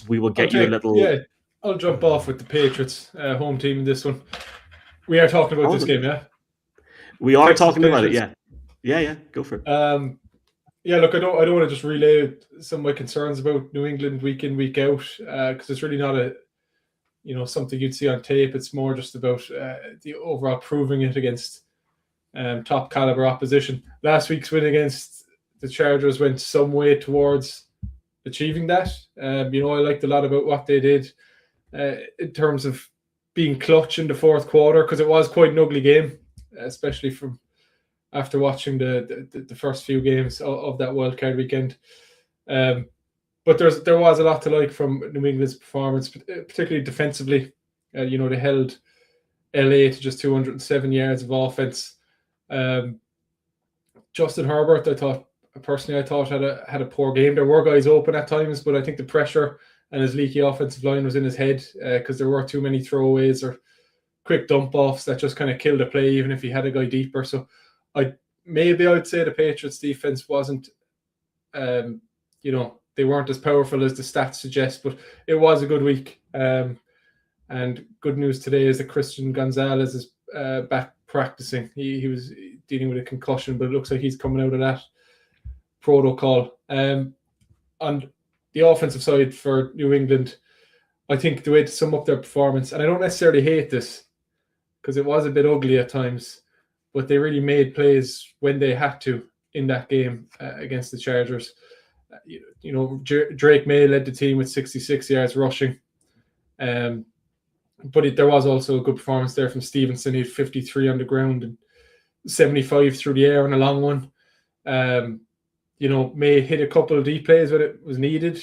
we will get you a little. Yeah, I'll jump off with the Patriots home team in this one. We are talking about this game, yeah. We are talking about it, yeah. Yeah. Go for it. Yeah, look, I don't want to just relay some of my concerns about New England week in, week out, because it's really not something you'd see on tape. It's more just about the overall proving it against top caliber opposition. Last week's win against the Chargers went some way towards achieving that. I liked a lot about what they did in terms of being clutch in the fourth quarter, because it was quite an ugly game, especially from after watching the first few games of that wildcard weekend. But there was a lot to like from New England's performance, particularly defensively. They held LA to just 207 yards of offense. Justin Herbert, I thought had a poor game. There were guys open at times, but I think the pressure and his leaky offensive line was in his head because there were too many throwaways or quick dump offs that just kind of killed the play, even if he had a guy deeper. So I'd say the Patriots defense wasn't, they weren't as powerful as the stats suggest, but it was a good week. And good news today is that Christian Gonzalez is back practicing. He was dealing with a concussion, but it looks like he's coming out of that protocol. On the offensive side for New England, I think the way to sum up their performance, and I don't necessarily hate this because it was a bit ugly at times, but they really made plays when they had to in that game against the Chargers. Drake May led the team with 66 yards rushing. But there was also a good performance there from Stevenson. He had 53 on the ground and 75 through the air on a long one. May hit a couple of deep plays when it was needed.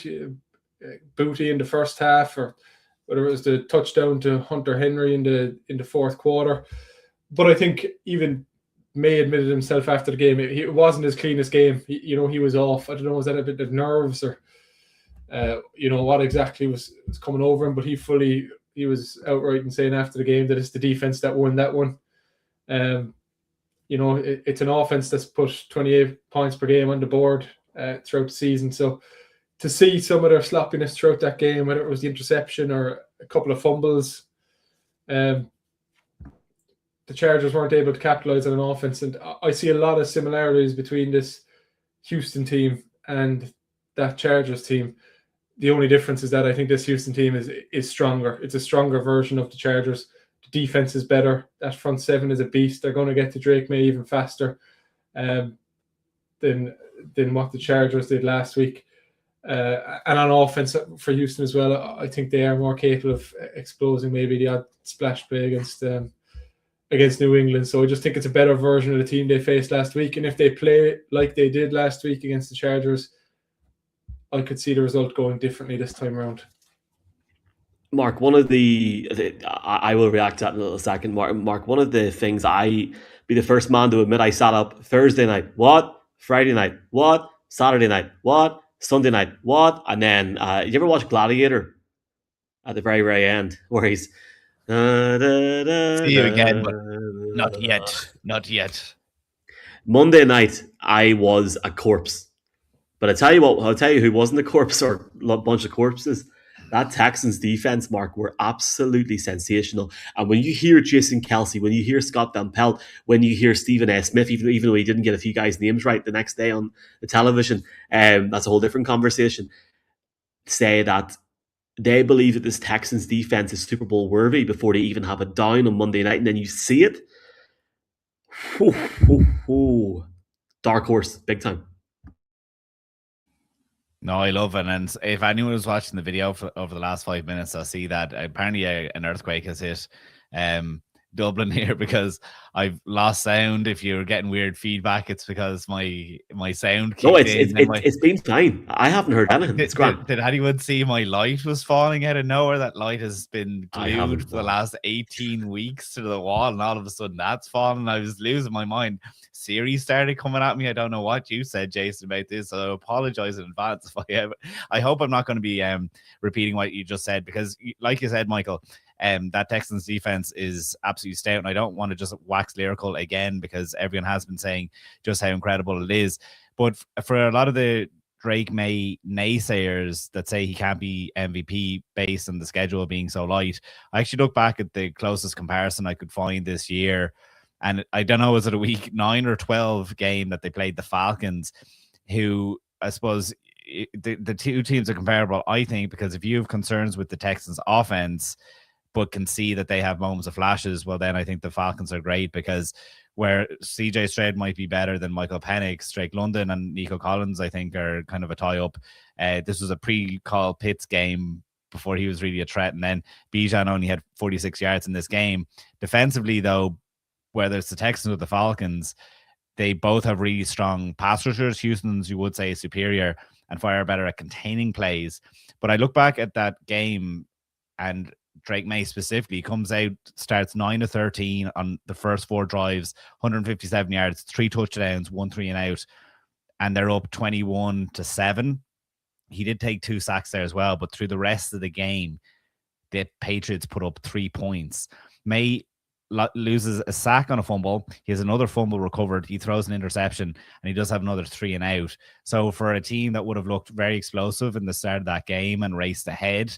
Booty in the first half, or whether it was the touchdown to Hunter Henry in the fourth quarter. But I think even May admitted himself after the game, it wasn't his cleanest game. He was off. I don't know, was that a bit of nerves or what exactly was coming over him? But he was outright and saying after the game that it's the defense that won that one. It's an offense that's put 28 points per game on the board throughout the season. So to see some of their sloppiness throughout that game, whether it was the interception or a couple of fumbles, the Chargers weren't able to capitalize on an offense. And I see a lot of similarities between this Houston team and that Chargers team. The only difference is that I think this Houston team is stronger. It's a stronger version of the Chargers. The defense is better. That front seven is a beast. They're going to get to Drake May even faster than what the Chargers did last week. And on offense for Houston as well, I think they are more capable of exposing maybe the odd splash play against New England. So I just think it's a better version of the team they faced last week. And if they play like they did last week against the Chargers, I could see the result going differently this time around. Mark, one of I will react to that in a little second. Mark, one of the things I be the first man to admit I sat up Thursday night, what? Friday night, what? Saturday night, what? Sunday night, what? And then you ever watch Gladiator at the very, very end where he's See you again, but not yet. Monday night, I was a corpse. But I'll tell you who wasn't a corpse or a bunch of corpses. That Texans defense, Mark, were absolutely sensational. And when you hear Jason Kelce, when you hear Scott Van Pelt, when you hear Stephen A. Smith, even though he didn't get a few guys' names right the next day on the television, that's a whole different conversation, say that they believe that this Texans defense is Super Bowl worthy before they even have a down on Monday night, and then you see it. Dark horse, big time. No, I love it. And if anyone was watching the video over the last 5 minutes, I'll see that apparently an earthquake has hit Dublin here because I've lost sound. If you're getting weird feedback, it's because my sound kicked in. It's been fine. I haven't heard anything. It's grand. Did anyone see my light was falling out of nowhere? That light has been glued for the last 18 weeks to the wall, and all of a sudden that's fallen. I was losing my mind. Siri started coming at me. I don't know what you said, Jason, about this. So I apologize in advance if I hope I'm not going to be repeating what you just said, because like you said, Michael, that Texans defense is absolutely stout, and I don't want to just wax lyrical again because everyone has been saying just how incredible it is. But for a lot of the Drake May naysayers that say he can't be MVP based on the schedule being so light, I actually look back at the closest comparison I could find this year, and I don't know, was it a week 9 or 12 game that they played the Falcons, who I suppose the two teams are comparable, I think, because if you have concerns with the Texans offense but can see that they have moments of flashes, well, then I think the Falcons are great, because where CJ Stroud might be better than Michael Penix, Drake London and Nico Collins, I think, are kind of a tie-up. This was a pre-call Pitts game before he was really a threat, and then Bijan only had 46 yards in this game. Defensively, though, whether it's the Texans or the Falcons, they both have really strong pass rushers. Houston's, you would say, is superior and far better at containing plays. But I look back at that game, and Drake May specifically comes out, starts 9 of 13 on the first 4 drives, 157 yards, 3 touchdowns, 1 3 and out, and they're up 21-7. He did take 2 sacks there as well, but through the rest of the game, the Patriots put up 3 points. May loses a sack on a fumble. He has another fumble recovered. He throws an interception, and he does have another 3 and out. So for a team that would have looked very explosive in the start of that game and raced ahead,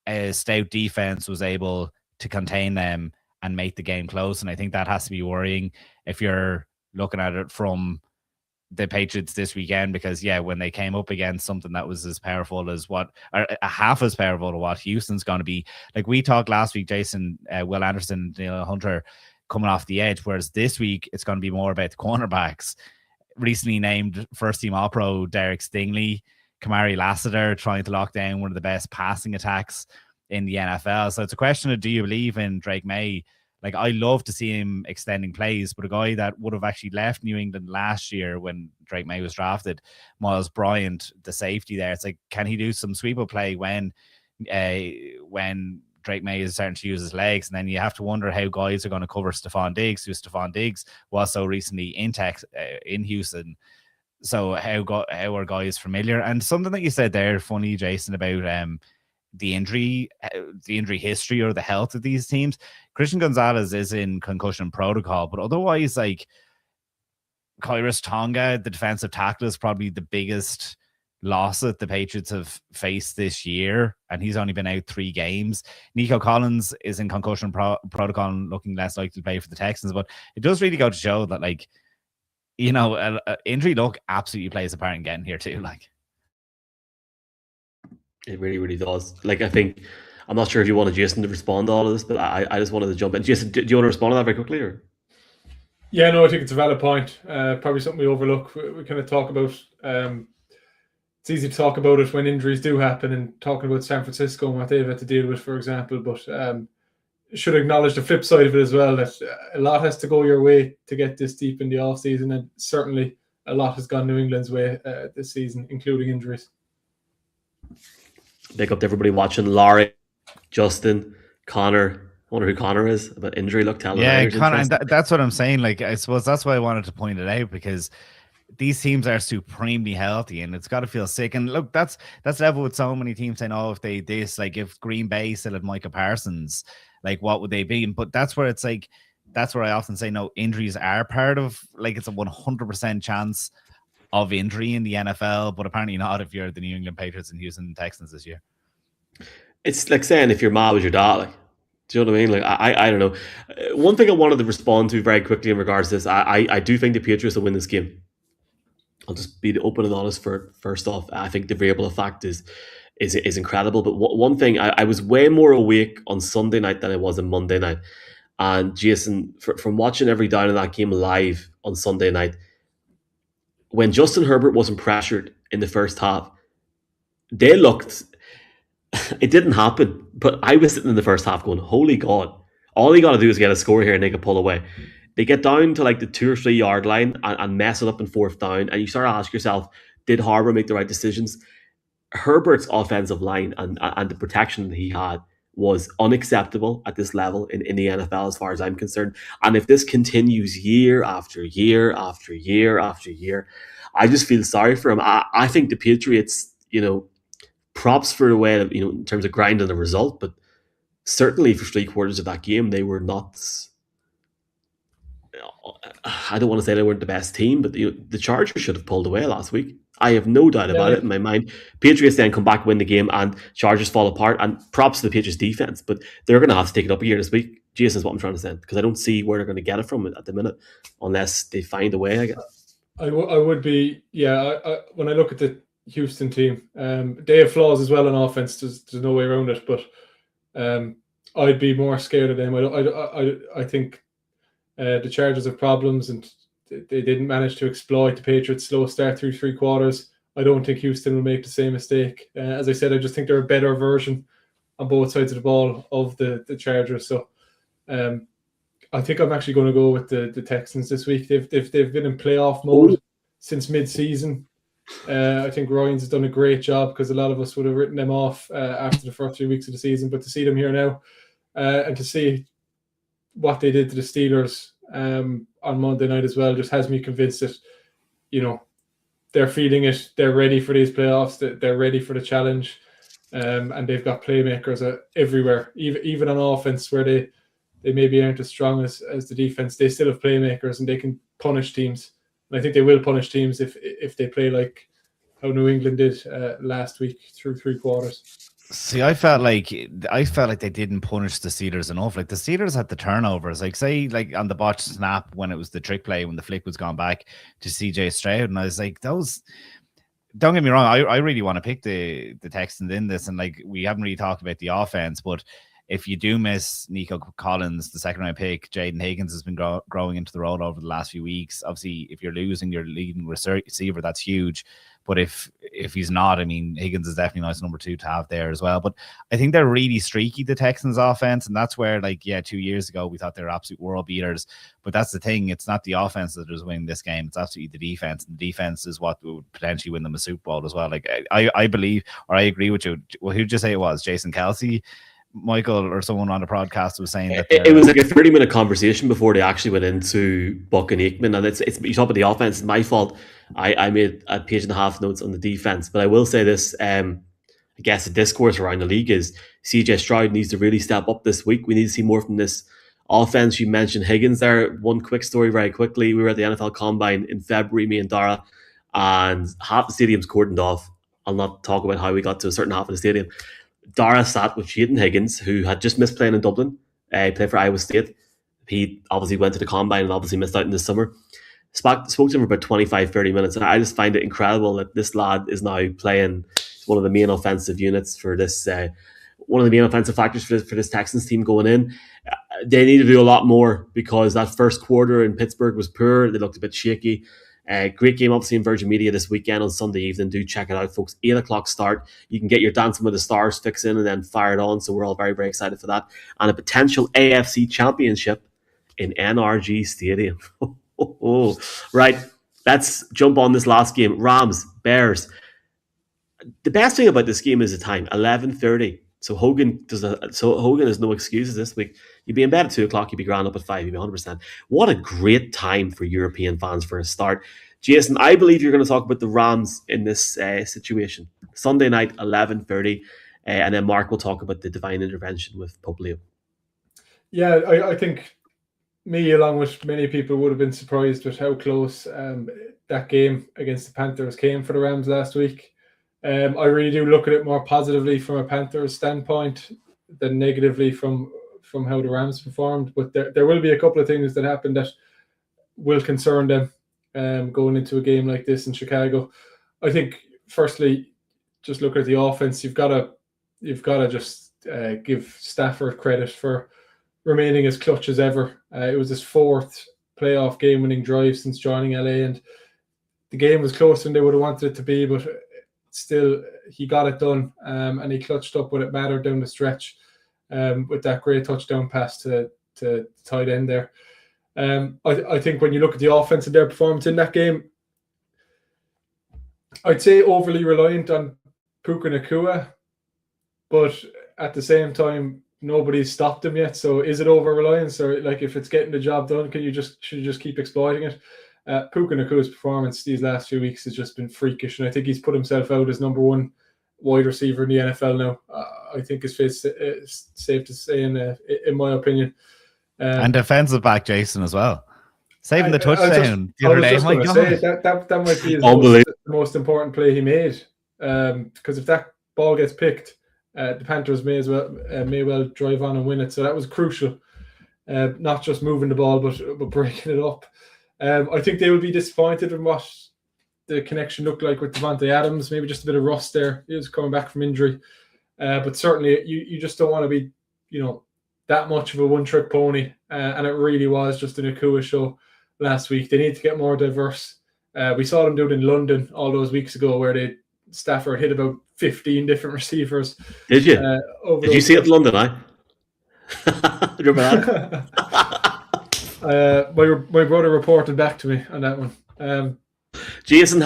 a stout defense was able to contain them and make the game close. And I think that has to be worrying if you're looking at it from the Patriots this weekend, because when they came up against something that was as powerful as half as powerful to what Houston's going to be. Like we talked last week, Jason, Will Anderson, Daniel Hunter coming off the edge, whereas this week it's going to be more about the cornerbacks. Recently named first team All-Pro Derek Stingley, Kamari Lassiter trying to lock down one of the best passing attacks in the NFL. So it's a question of, do you believe in Drake May? Like, I love to see him extending plays, but a guy that would have actually left New England last year when Drake May was drafted, Miles Bryant, the safety there, it's like, can he do some sweep up play when Drake May is starting to use his legs? And then you have to wonder how guys are going to cover Stephon Diggs, who Stephon Diggs was so recently in Houston. So how are guys familiar? And something that you said there, funny, Jason, about the injury history or the health of these teams. Christian Gonzalez is in concussion protocol, but otherwise, like, Khyiris Tonga, the defensive tackle, is probably the biggest loss that the Patriots have faced this year, and he's only been out 3 games. Nico Collins is in concussion protocol and looking less likely to play for the Texans, but it does really go to show that, like, injury luck absolutely plays a part in getting here too. Like, It really, really does. Like, I think, I'm not sure if you wanted Jason to respond to all of this, but I just wanted to jump in. Jason, do you want to respond to that very quickly? Or? Yeah, no, I think it's a valid point. Probably something we overlook. We kind of talk about. It's easy to talk about it when injuries do happen, and talking about San Francisco and what they've had to deal with, for example. But should acknowledge the flip side of it as well, that a lot has to go your way to get this deep in the off season, and certainly a lot has gone New England's way this season, including injuries. Big up to everybody watching. Laurie, Justin, Connor. I wonder who Connor is, but injury luck telling. Yeah, Connor, and that's what I'm saying. Like, I suppose that's why I wanted to point it out, because these teams are supremely healthy, and it's got to feel sick. And look, that's level with so many teams saying, "Oh, if they this, like if Green Bay still had Micah Parsons, like what would they be?" But that's where it's like, that's where I often say, no, injuries are part of, like, it's a 100% chance of injury in the NFL, but apparently not if you're the New England Patriots and Houston Texans this year. It's like saying if your mom was your dad, like, do you know what I mean? Like, I don't know. One thing I wanted to respond to very quickly in regards to this, I do think the Patriots will win this game. I'll just be open and honest first off. I think the variable effect is incredible. But one thing, I was way more awake on Sunday night than I was on Monday night. And Jason, from watching every down in that game live on Sunday night, when Justin Herbert wasn't pressured in the first half, they looked. It didn't happen, but I was sitting in the first half going, "Holy God! All you got to do is get a score here, and they can pull away." They get down to like the 2 or 3 yard line and mess it up in fourth down, and you start to ask yourself, did Harbour make the right decisions? Herbert's offensive line and the protection that he had was unacceptable at this level in the NFL, as far as I'm concerned. And if this continues year after year after year after year, I just feel sorry for him. I think the Patriots, props for the way, in terms of grinding the result, but certainly for 3/4 of that game, they were not. I don't want to say they weren't the best team, but the Chargers should have pulled away last week. I have no doubt about it in my mind. Patriots then come back, win the game, and Chargers fall apart. And props to the Patriots defense, but they're going to have to take it up a year this week. Jason is what I'm trying to say, because I don't see where they're going to get it from at the minute, unless they find a way, I guess. I would be, when I look at the Houston team, they have flaws as well in offense. There's no way around it, but I'd be more scared of them. I think the Chargers have problems, and they didn't manage to exploit the Patriots' slow start through 3/4. I don't think Houston will make the same mistake. As I said, I just think they're a better version on both sides of the ball of the Chargers. So I think I'm actually going to go with the Texans this week. They've been in playoff mode since mid-season. I think Ryan's has done a great job, because a lot of us would have written them off after the first 3 weeks of the season. But to see them here now and to see what they did to the Steelers on Monday night as well just has me convinced that, they're feeling it. They're ready for these playoffs. They're ready for the challenge. And they've got playmakers everywhere, even on offense, where they maybe aren't as strong as the defense. They still have playmakers, and they can punish teams. And I think they will punish teams if they play like how New England did last week through 3/4. See, I felt like they didn't punish the Steelers enough. Like, the Steelers had the turnovers. Like, say, like on the botched snap when it was the trick play, when the flick was gone back to CJ Stroud, and I was like, those. Don't get me wrong, I really want to pick the Texans in this, and like, we haven't really talked about the offense, but if you do miss Nico Collins, the second round pick, Jaden Higgins has been growing into the role over the last few weeks. Obviously, if you're losing your leading receiver, that's huge. But if he's not, I mean, Higgins is definitely a nice number 2 to have there as well. But I think they're really streaky, the Texans offense. And that's where, 2 years ago, we thought they were absolute world beaters. But that's the thing. It's not the offense that is winning this game. It's absolutely the defense. And the defense is what would potentially win them a Super Bowl as well. Like, I believe, or I agree with you. Well, who'd you say it was? Jason Kelsey? Michael or someone on the podcast was saying that it was like a 30-minute conversation before they actually went into Buck and Aikman, and it's you talk about the offense. It's my fault. I made a 1.5-page notes on the defense, but I will say this. I guess the discourse around the league is CJ Stroud needs to really step up this week. We need to see more from this offense. You mentioned Higgins there. One quick story very quickly. We were at the NFL Combine in February, me and Dara, and half the stadium's cordoned off. I'll not talk about how we got to a certain half of the stadium. Dara sat with Jaden Higgins, who had just missed playing in Dublin. He played for Iowa State. He obviously went to the Combine and obviously missed out in the summer. Spoke to him for about 25, 30 minutes, and I just find it incredible that this lad is now playing one of the main offensive units for this. One of the main offensive factors for this Texans team going in. They need to do a lot more because that first quarter in Pittsburgh was poor. They looked a bit shaky. Great game, obviously, in Virgin Media this weekend on Sunday evening. Do check it out, folks. 8 o'clock start. You can get your Dancing with the Stars fix in and then fire it on. So we're all very, very excited for that. And a potential AFC championship in NRG Stadium. Right. Let's jump on this last game. Rams, Bears. The best thing about this game is the time, 11:30. So Hogan has no excuses this week. You'd be in bed at 2 o'clock, you'd be grand up at 5, you'd be 100%. What a great time for European fans for a start. Jason, I believe you're going to talk about the Rams in this situation. Sunday night, 11:30, and then Mark will talk about the divine intervention with Pope Leo. Yeah, I think me, along with many people, would have been surprised with how close that game against the Panthers came for the Rams last week. I really do look at it more positively from a Panthers standpoint than negatively from how the Rams performed. But there will be a couple of things that happen that will concern them going into a game like this in Chicago. I think, firstly, just look at the offense. You've got to just give Stafford credit for remaining as clutch as ever. It was his 4th playoff game-winning drive since joining LA, and the game was closer than they would have wanted it to be, but still, he got it done, and he clutched up when it mattered down the stretch with that great touchdown pass to tight end there. I think when you look at the offense and their performance in that game, I'd say overly reliant on Puka Nacua, but at the same time, nobody's stopped him yet. So is it over-reliance, or like if it's getting the job done, should you just keep exploiting it? Puka Nacua's performance these last few weeks has just been freakish, and I think he's put himself out as number 1 wide receiver in the NFL now. I think it's safe to say, in my opinion. And defensive back Jason as well, saving the touchdown the other day. My God, that might be the most important play he made. Because if that ball gets picked, the Panthers may well drive on and win it. So that was crucial. Not just moving the ball, but breaking it up. I think they will be disappointed in what the connection looked like with Devontae Adams. Maybe just a bit of rust there. He was coming back from injury. But certainly you just don't want to be, that much of a one-trick pony. And it really was just an Nacua show last week. They need to get more diverse. We saw them do it in London all those weeks ago where Stafford hit about 15 different receivers. Did you? Did you see it in London, Remember that? My brother reported back to me on that one. Jason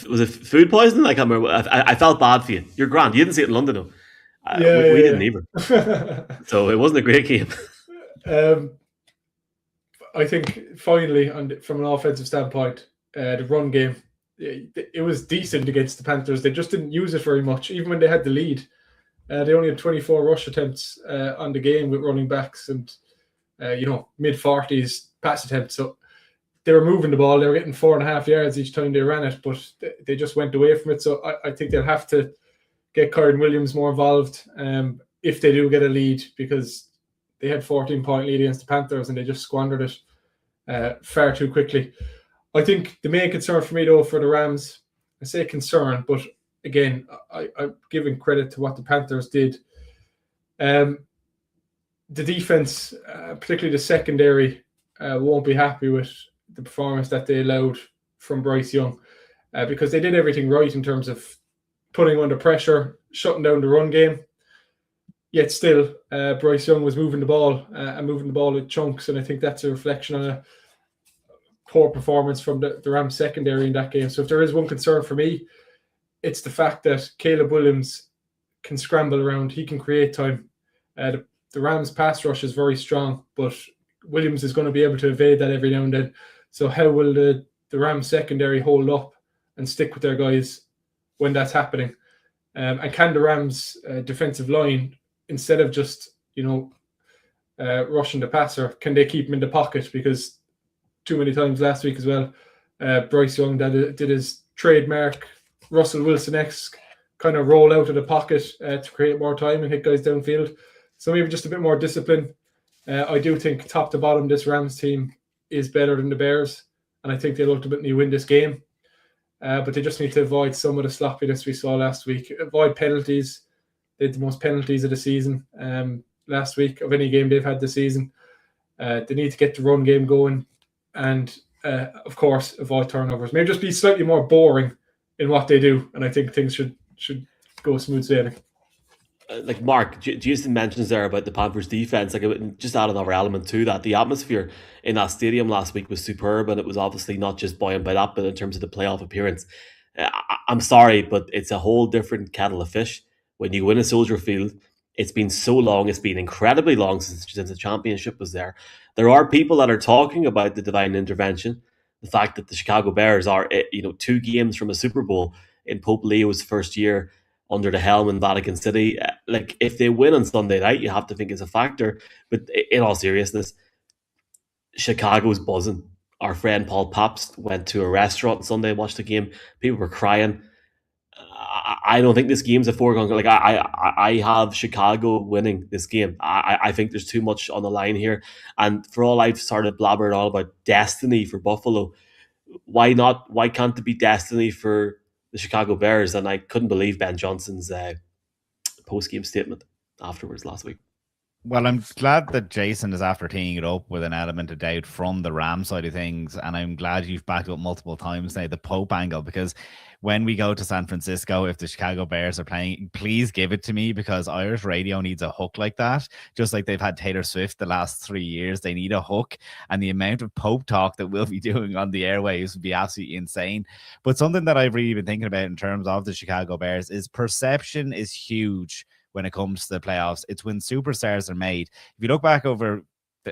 was it food poisoning? I can't remember. I felt bad for you. You're grand. You didn't see it in London, though. We didn't either. So it wasn't a great game. I think finally, from an offensive standpoint, the run game, it was decent against the Panthers. They just didn't use it very much, even when they had the lead. They only had 24 rush attempts on the game with running backs and mid-40s pass attempts. So they were moving the ball. They were getting 4.5 yards each time they ran it, but they just went away from it. So I think they'll have to get Kyren Williams more involved if they do get a lead, because they had 14-point lead against the Panthers and they just squandered it far too quickly. I think the main concern for me, though, for the Rams, I say concern, but again, I'm giving credit to what the Panthers did. The defense, particularly the secondary, won't be happy with the performance that they allowed from Bryce Young because they did everything right in terms of putting under pressure, shutting down the run game. Yet still, Bryce Young was moving the ball and moving the ball with chunks, and I think that's a reflection on a poor performance from the Rams secondary in that game. So if there is one concern for me, it's the fact that Caleb Williams can scramble around. He can create time. The Rams pass rush is very strong, but Williams is going to be able to evade that every now and then. So how will the Rams secondary hold up and stick with their guys when that's happening? And can the Rams defensive line, instead of just, rushing the passer, can they keep him in the pocket? Because too many times last week as well, Bryce Young did his trademark Russell Wilson-esque kind of roll out of the pocket to create more time and hit guys downfield. So maybe just a bit more discipline. I do think top to bottom, this Rams team is better than the Bears, and I think they'll ultimately win this game. but they just need to avoid some of the sloppiness we saw last week. Avoid penalties. They had the most penalties of the season last week of any game they've had this season. They need to get the run game going, and of course avoid turnovers. Maybe just be slightly more boring in what they do, and I think things should go smooth sailing. Like Mark, Jason mentions there about the Panthers defense. Like, just add another element to that. The atmosphere in that stadium last week was superb, and it was obviously not just buoyant by that, but in terms of the playoff appearance. I'm sorry, but it's a whole different kettle of fish when you win a Soldier Field. It's been so long. It's been incredibly long since the championship was there. There are people that are talking about the divine intervention, the fact that the Chicago Bears are, 2 games from a Super Bowl in Pope Leo's first year under the helm in Vatican City. Like, if they win on Sunday night, you have to think it's a factor. But in all seriousness, Chicago's buzzing. Our friend Paul Pabst went to a restaurant on Sunday and watched the game. People were crying. I don't think this game's a foregone. Like, I have Chicago winning this game. I think there's too much on the line here. And for all I've started blabbering all about destiny for Buffalo, why not? Why can't it be destiny for the Chicago Bears? And I couldn't believe Ben Johnson's post-game statement afterwards last week. Well, I'm glad that Jason is after teeing it up with an element of doubt from the Ram side of things. And I'm glad you've backed up multiple times now the Pope angle, because when we go to San Francisco, if the Chicago Bears are playing, please give it to me, because Irish radio needs a hook like that. Just like they've had Taylor Swift the last 3 years, they need a hook. And the amount of Pope talk that we'll be doing on the airwaves would be absolutely insane. But something that I've really been thinking about in terms of the Chicago Bears is perception is huge when it comes to the playoffs. It's when superstars are made. If you look back over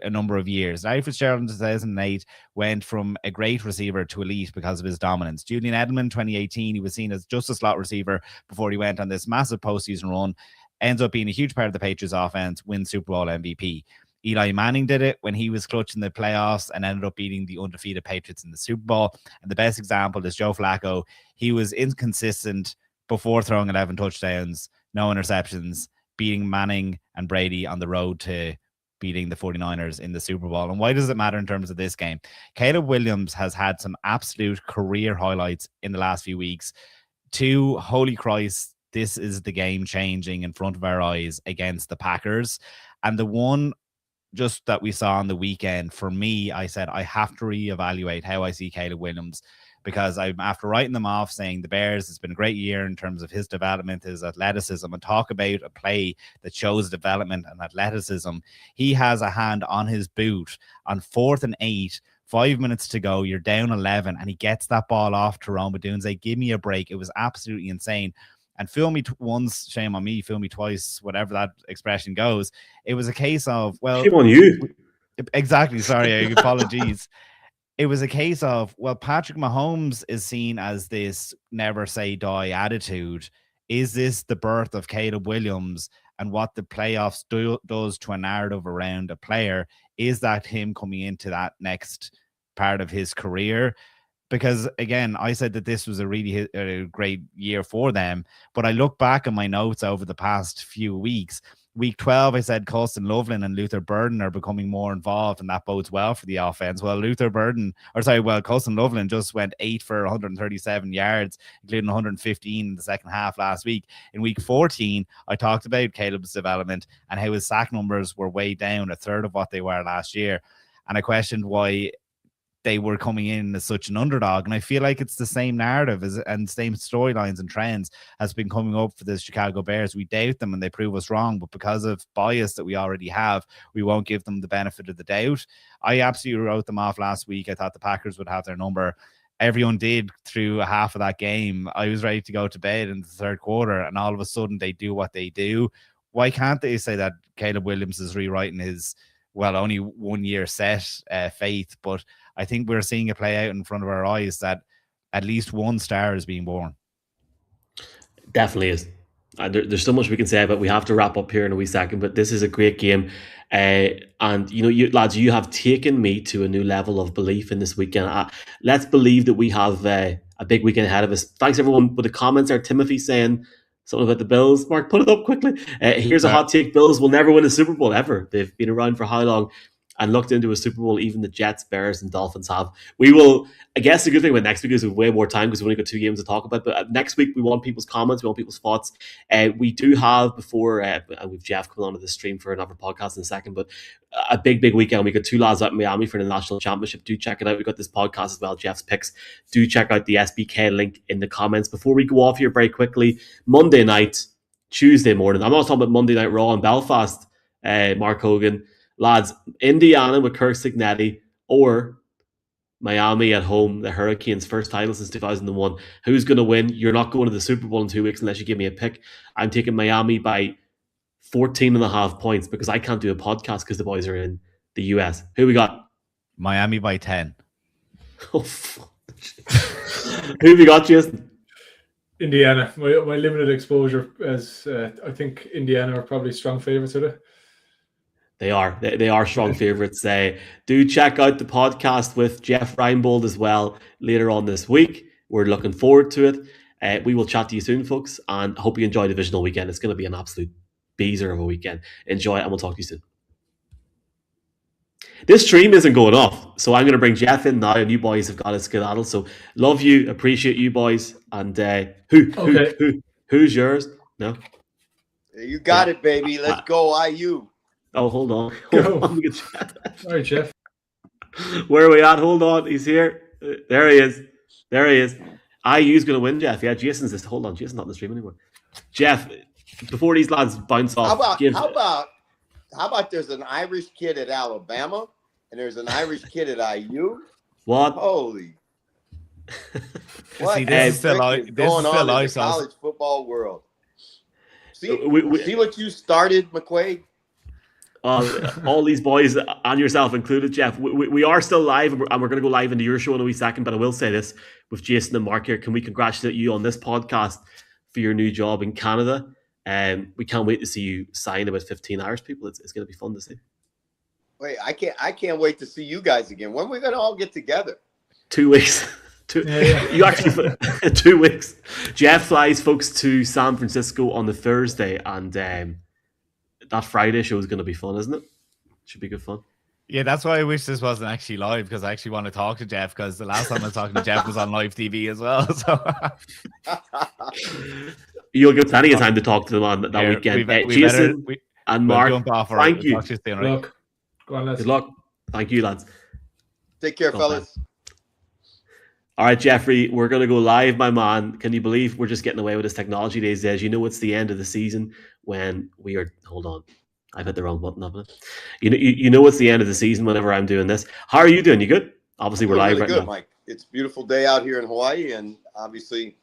a number of years, Larry Fitzgerald in 2008 went from a great receiver to elite because of his dominance. Julian Edelman, 2018, he was seen as just a slot receiver before he went on this massive postseason run, ends up being a huge part of the Patriots offense, wins Super Bowl MVP. Eli Manning did it when he was clutch in the playoffs and ended up beating the undefeated Patriots in the Super Bowl. And the best example is Joe Flacco. He was inconsistent before throwing 11 touchdowns, no interceptions, beating Manning and Brady on the road to beating the 49ers in the Super Bowl. And why does it matter in terms of this game? Caleb Williams has had some absolute career highlights in the last few weeks. Holy Christ, this is the game changing in front of our eyes against the Packers. And the one just that we saw on the weekend, for me, I said, I have to reevaluate how I see Caleb Williams, because I'm after writing them off saying the Bears, it's been a great year in terms of his development, his athleticism, and talk about a play that shows development and athleticism. He has a hand on his boot on 4th and 8, 5 minutes to go. You're down 11, and he gets that ball off Tyrone Bethune. Give me a break. It was absolutely insane. And fool me once, shame on me. Fool me twice, whatever that expression goes. It was a case of, well, shame on you. Exactly. Sorry, apologies. It was a case of, well, Patrick Mahomes is seen as this never say die attitude. Is this the birth of Caleb Williams and what the playoffs does to a narrative around a player? Is that him coming into that next part of his career? Because, again, I said that this was a really great year for them. But I look back at my notes over the past few weeks. Week 12, I said Colston Loveland and Luther Burden are becoming more involved, and that bodes well for the offense. Well, Colston Loveland just went 8 for 137 yards, including 115 in the second half last week. In week 14, I talked about Caleb's development and how his sack numbers were way down, a third of what they were last year. And I questioned why they were coming in as such an underdog. And I feel like it's the same narrative and same storylines and trends has been coming up for the Chicago Bears. We doubt them and they prove us wrong, but because of bias that we already have, we won't give them the benefit of the doubt. I absolutely wrote them off last week. I thought the Packers would have their number. Everyone did through a half of that game. I was ready to go to bed in the third quarter, and all of a sudden they do what they do. Why can't they say that Caleb Williams is rewriting his, well, only 1 year set faith? But I think we're seeing it play out in front of our eyes that at least one star is being born. Definitely is. There's so much we can say, but we have to wrap up here in a wee second. But this is a great game. And, you lads, you have taken me to a new level of belief in this weekend. Let's believe that we have a big weekend ahead of us. Thanks, everyone. But the comments are Timothy saying something about the Bills. Mark, put it up quickly. Here's a hot take. Bills will never win a Super Bowl, ever. They've been around for how long? and looked into a Super Bowl even the Jets, Bears, and Dolphins have. We will, I guess the good thing about next week is we have way more time because we've only got 2 games to talk about. But next week, we want people's comments, we want people's thoughts. We do have before, and we've Jeff coming onto the stream for another podcast in a second, but a big weekend. We got 2 lads out in Miami for the national championship. Do check it out. We got this podcast as well, Jeff's picks. Do check out the SBK link in the comments. Before we go off here very quickly, Monday night, Tuesday morning. I'm not talking about Monday Night Raw in Belfast, Mark Hogan. Lads, Indiana with Kirk Signetti or Miami at home, the Hurricanes' first title since 2001. Who's going to win? You're not going to the Super Bowl in 2 weeks unless you give me a pick. I'm taking Miami by 14.5 points because I can't do a podcast because the boys are in the US. Who we got? Miami by 10. Oh, fuck. Who have you got, Jason? Indiana. My limited exposure as I think Indiana are probably strong favourites today. They are. They are strong favourites. Do check out the podcast with Jeff Reinbold as well later on this week. We're looking forward to it. We will chat to you soon, folks, and hope you enjoy Divisional weekend. It's going to be an absolute beezer of a weekend. Enjoy it, and we'll talk to you soon. This stream isn't going off, so I'm going to bring Jeff in now, and you boys have got a skedaddle. So love you, appreciate you boys, and who's yours? No, you got it, baby. Let's go, IU. Oh, hold on. All right, Jeff. Where are we at? Hold on. He's here. There he is. IU's going to win, Jeff. Yeah, Jason's this. Hold on. Jason's not in the stream anymore. Jeff, before these lads bounce off. How about there's an Irish kid at Alabama and there's an Irish kid at IU? What? Holy. What See, this is still going on in the college football world? See what you started, McQuaid? All these boys and yourself included, Jeff. We are still live, and we're going to go live into your show in a wee second. But I will say this with Jason and Mark here: can we congratulate you on this podcast for your new job in Canada? We can't wait to see you sign about 15 Irish people. It's going to be fun to see. Wait, I can't wait to see you guys again. When are we going to all get together? 2 weeks. You actually 2 weeks. Jeff flies folks to San Francisco on the Thursday, and that Friday show is going to be fun, isn't it? Should be good fun. Yeah, that's why I wish this wasn't actually live, because I actually want to talk to Jeff, because the last time I was talking to Jeff was on live TV as well. So you'll get plenty of time to talk to them on that weekend. Jason and Mark, thank you. Look, go on, lads. Good luck. Thank you, lads. Take care, fellas. All right, Jeffrey, we're going to go live, my man. Can you believe we're just getting away with this technology these days? You know it's the end of the season when we are... Hold on. I've hit the wrong button, haven't I? You know it's the end of the season whenever I'm doing this. How are you doing? You good? Obviously, we're live really right good, now. Mike. It's a beautiful day out here in Hawaii, and obviously,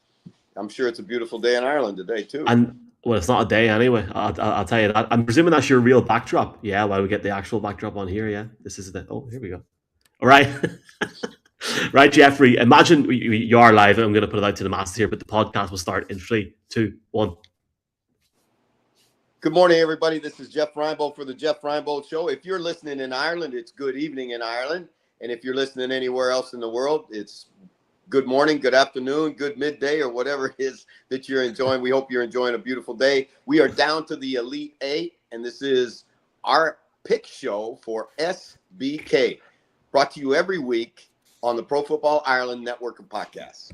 I'm sure it's a beautiful day in Ireland today, too. And, well, it's not a day anyway. I'll tell you that. I'm presuming that's your real backdrop. Yeah, while we get the actual backdrop on here, yeah. This is the... Oh, here we go. All right. Right, Jeffrey, imagine you are live. I'm going to put it out to the masses here, but the podcast will start in 3, 2, 1. Good morning, everybody. This is Jeff Reinbold for the Jeff Reinbold Show. If you're listening in Ireland, it's good evening in Ireland. And if you're listening anywhere else in the world, it's good morning, good afternoon, good midday, or whatever it is that you're enjoying. We hope you're enjoying a beautiful day. We are down to the Elite 8, and this is our pick show for SBK, brought to you every week on the Pro Football Ireland network of podcasts.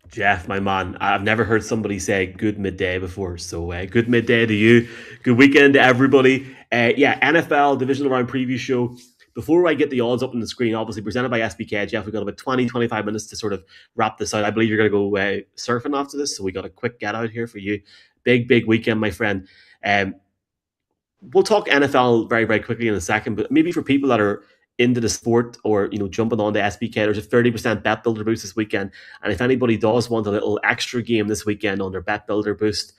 Jeff, my man, I've never heard somebody say good midday before. So good midday to you. Good weekend to everybody. NFL Divisional Round Preview Show. Before I get the odds up on the screen, obviously presented by SBK, Jeff, we've got about 20-25 minutes to sort of wrap this out. I believe you're going to go surfing after this, so we got a quick get out here for you. Big weekend, my friend. We'll talk NFL very, very quickly in a second, but maybe for people that are into the sport or jumping on the SBK, there's a 30% bet builder boost this weekend. And if anybody does want a little extra game this weekend on their bet builder boost,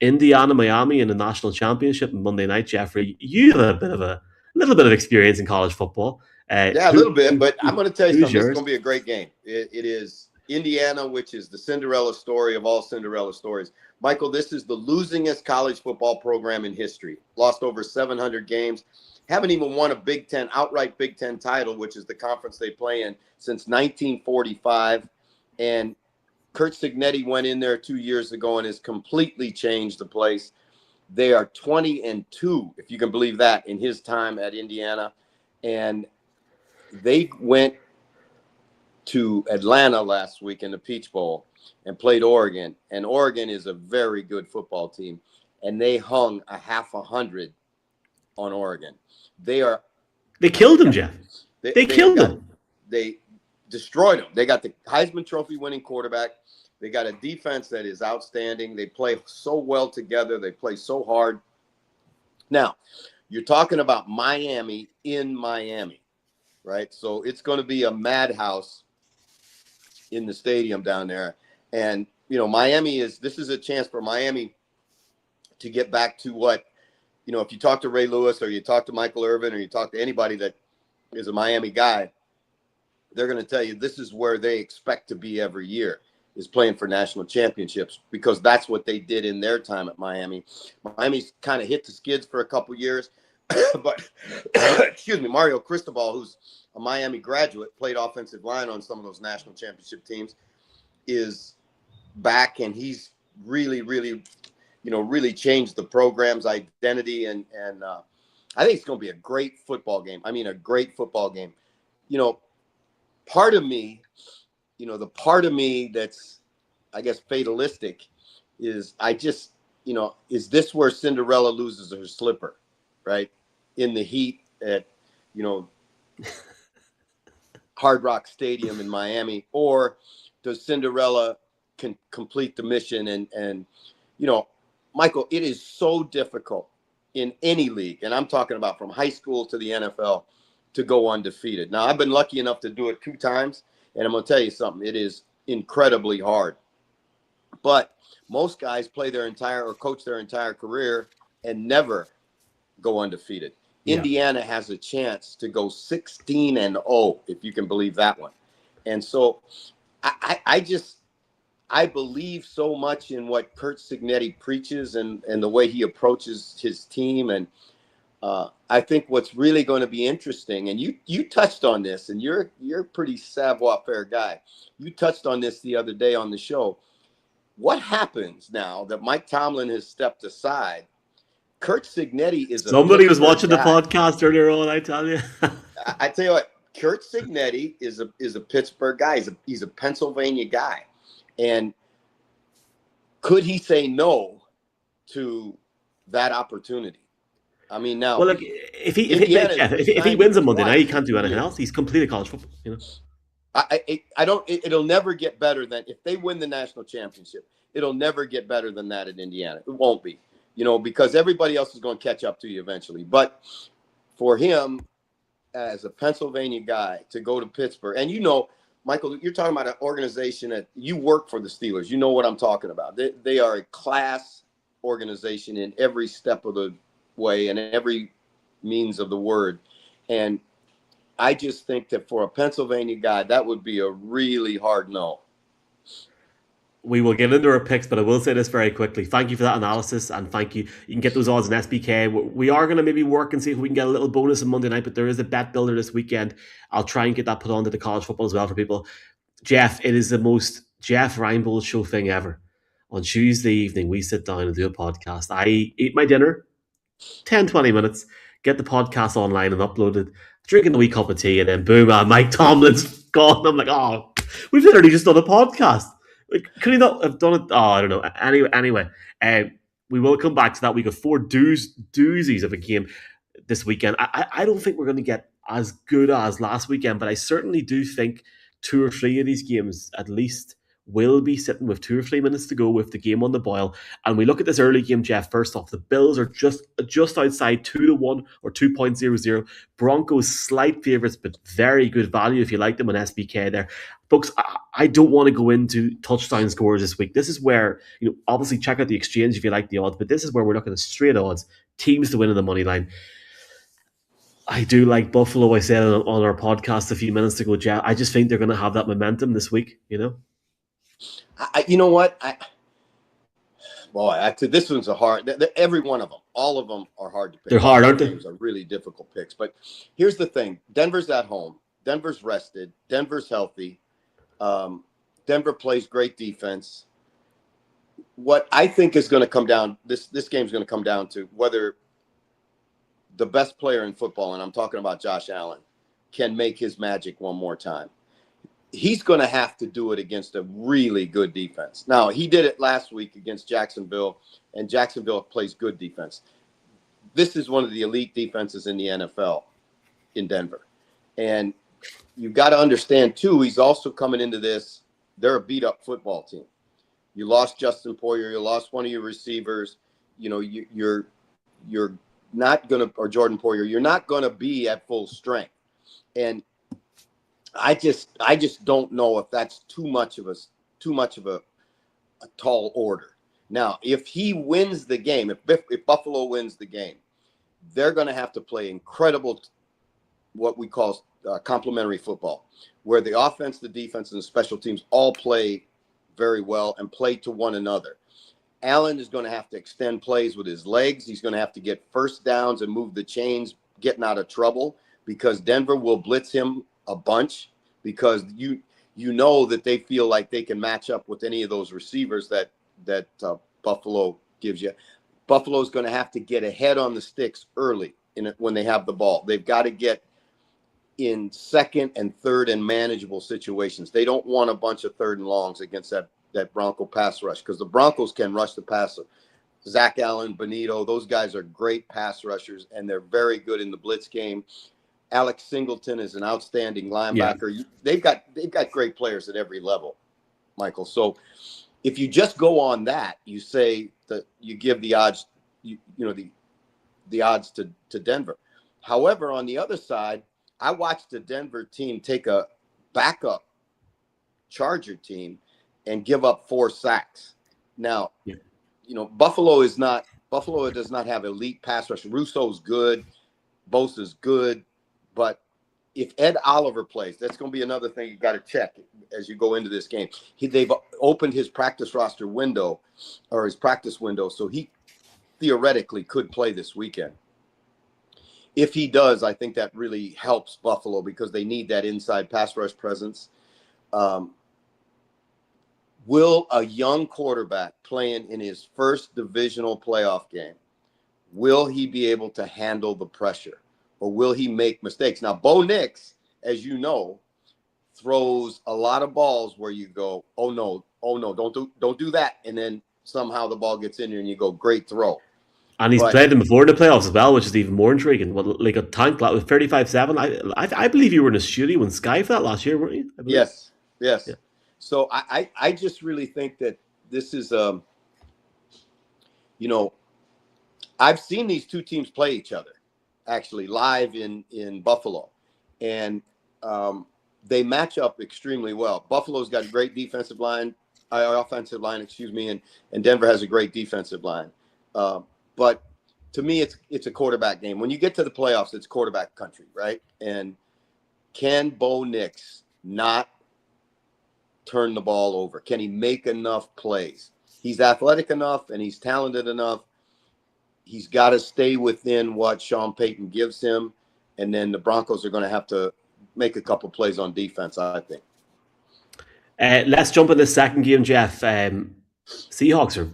Indiana, Miami in the national championship Monday night, Jeffrey, you have a little bit of experience in college football. A little bit, but I'm going to tell you something. It's going to be a great game. It is Indiana, which is the Cinderella story of all Cinderella stories. Michael, this is the losingest college football program in history. Lost over 700 games. Haven't even won a outright Big Ten title, which is the conference they play in, since 1945. And Kurt Signetti went in there 2 years ago and has completely changed the place. They are 20-2, if you can believe that, in his time at Indiana. and they went to Atlanta last week in the Peach Bowl and played Oregon. And Oregon is a very good football team. And they hung a half 100 on Oregon. They killed him, Jeff. They killed him. They destroyed him. They got the Heisman Trophy winning quarterback. They got a defense that is outstanding. They play so well together. They play so hard. Now, you're talking about Miami in Miami, right? So it's going to be a madhouse in the stadium down there. And, this is a chance for Miami to get back to what, if you talk to Ray Lewis or you talk to Michael Irvin or you talk to anybody that is a Miami guy, they're going to tell you this is where they expect to be every year, is playing for national championships, because that's what they did in their time at Miami. Miami's kind of hit the skids for a couple years, but excuse me, Mario Cristobal, who's a Miami graduate, played offensive line on some of those national championship teams, is back, and he's really, really, really changed the program's identity, and I think it's going to be a great football game. I mean, a great football game. Part of me, the part of me that's, I guess, fatalistic is is this where Cinderella loses her slipper, right? In the heat at, Hard Rock Stadium in Miami, or does Cinderella complete the mission? And Michael, it is so difficult in any league, and I'm talking about from high school to the NFL, to go undefeated. Now, I've been lucky enough to do it 2 times, and I'm going to tell you something. It is incredibly hard. But most guys play their entire or coach their entire career and never go undefeated. Yeah. Indiana has a chance to go 16-0, if you can believe that one. And so I believe so much in what Curt Cignetti preaches and the way he approaches his team. And I think what's really going to be interesting, and you touched on this, and you're a pretty savoir-faire guy. You touched on this the other day on the show. What happens now that Mike Tomlin has stepped aside? Curt Cignetti is somebody was watching the podcast earlier on, I tell you. I tell you what, Curt Cignetti is a Pittsburgh guy. He's a Pennsylvania guy. And could he say no to that opportunity? I mean, now, well, look, if he wins on Monday night, he can't do anything else. He's completed college football. It'll never get better than if they win the national championship. It'll never get better than that at Indiana. It won't be, because everybody else is going to catch up to you eventually. But for him, as a Pennsylvania guy, to go to Pittsburgh, and Michael, you're talking about an organization that you work for the Steelers. You know what I'm talking about. They are a class organization in every step of the way and every means of the word. And I just think that for a Pennsylvania guy, that would be a really hard no. We will get into our picks, but I will say this very quickly. Thank you for that analysis, and thank you. You can get those odds in SBK. We are going to maybe work and see if we can get a little bonus on Monday night, but there is a bet builder this weekend. I'll try and get that put onto the college football as well for people. Jeff, it is the most Jeff Reinbold show thing ever. On Tuesday evening, we sit down and do a podcast. I eat my dinner, 10, 20 minutes, get the podcast online and uploaded, drinking a wee cup of tea, and then boom, Mike Tomlin's gone. I'm like, oh, we've literally just done a podcast. Like, could he not have done it? Oh, I don't know. Anyway, we will come back to that. We got 4 doozies of a game this weekend. I don't think we're going to get as good as last weekend, but I certainly do think 2 or 3 of these games at least will be sitting with 2 or 3 minutes to go with the game on the boil. And we look at this early game, Jeff. First off, the Bills are just outside 2-1 or 2.00. Broncos slight favourites, but very good value if you like them on SBK there. Folks, I don't want to go into touchdown scores this week. This is where, obviously check out the exchange if you like the odds, but this is where we're looking at straight odds, teams to win in the money line. I do like Buffalo. I said on our podcast a few minutes ago, Jeff. I just think they're going to have that momentum this week, You know what? This one's a hard. Every one of them, all of them are hard to pick. They're hard, aren't they? These are really difficult picks. But here's the thing: Denver's at home. Denver's rested. Denver's healthy. Denver plays great defense. What I think is going to come down, this game's going to come down to whether the best player in football, and I'm talking about Josh Allen, can make his magic one more time, he's going to have to do it against a really good defense. Now, he did it last week against Jacksonville, and Jacksonville plays good defense. This is one of the elite defenses in the NFL in Denver. And you've got to understand, too, he's also coming into this. They're a beat-up football team. You lost Justin Poyer. You lost one of your receivers. You know, you're not going to – or Jordan Poyer. You're not going to be at full strength. And I just don't know if that's too much of a tall order. Now, if he wins the game, if Buffalo wins the game, they're going to have to play incredible, what we call complementary football, where the offense, the defense, and the special teams all play very well and play to one another. Allen is going to have to extend plays with his legs. He's going to have to get first downs and move the chains, getting out of trouble, because Denver will blitz him a bunch, because you know that they feel like they can match up with any of those receivers that Buffalo gives you. Buffalo's going to have to get ahead on the sticks early when they have the ball. They've got to get in second and third and manageable situations. They don't want a bunch of third and longs against that Bronco pass rush, because the Broncos can rush the passer. Zach Allen, Benito, those guys are great pass rushers, and they're very good in the blitz game. Alex Singleton is an outstanding linebacker. Yeah. They've got great players at every level, Michael. So if you just go on that, you say that you give the odds, the odds to Denver. However, on the other side, I watched the Denver team take a backup Charger team and give up 4 sacks. Now, Buffalo does not have elite pass rush. Russo's good, Bosa's good, but if Ed Oliver plays, that's going to be another thing you got to check as you go into this game. They've opened his practice roster window, or his practice window, so he theoretically could play this weekend. If he does, I think that really helps Buffalo, because they need that inside pass rush presence. Will a young quarterback playing in his first divisional playoff game, will he be able to handle the pressure, or will he make mistakes? Now, Bo Nix, as you know, throws a lot of balls where you go, oh no, don't do that, and then somehow the ball gets in there and you go, great throw. And he's played them before the playoffs as well, which is even more intriguing. Well, like a tank with 35-7. I believe you were in a studio in Sky for that last year, weren't you? Yes. Yeah. So I just really think that this is I've seen these two teams play each other actually live in Buffalo, and they match up extremely well. Buffalo's got a great offensive line, and Denver has a great defensive line. But to me, it's a quarterback game. When you get to the playoffs, it's quarterback country, right? And can Bo Nix not turn the ball over? Can he make enough plays? He's athletic enough and he's talented enough. He's got to stay within what Sean Payton gives him, and then the Broncos are going to have to make a couple plays on defense, I think. Let's jump in the second game, Jeff. Seahawks are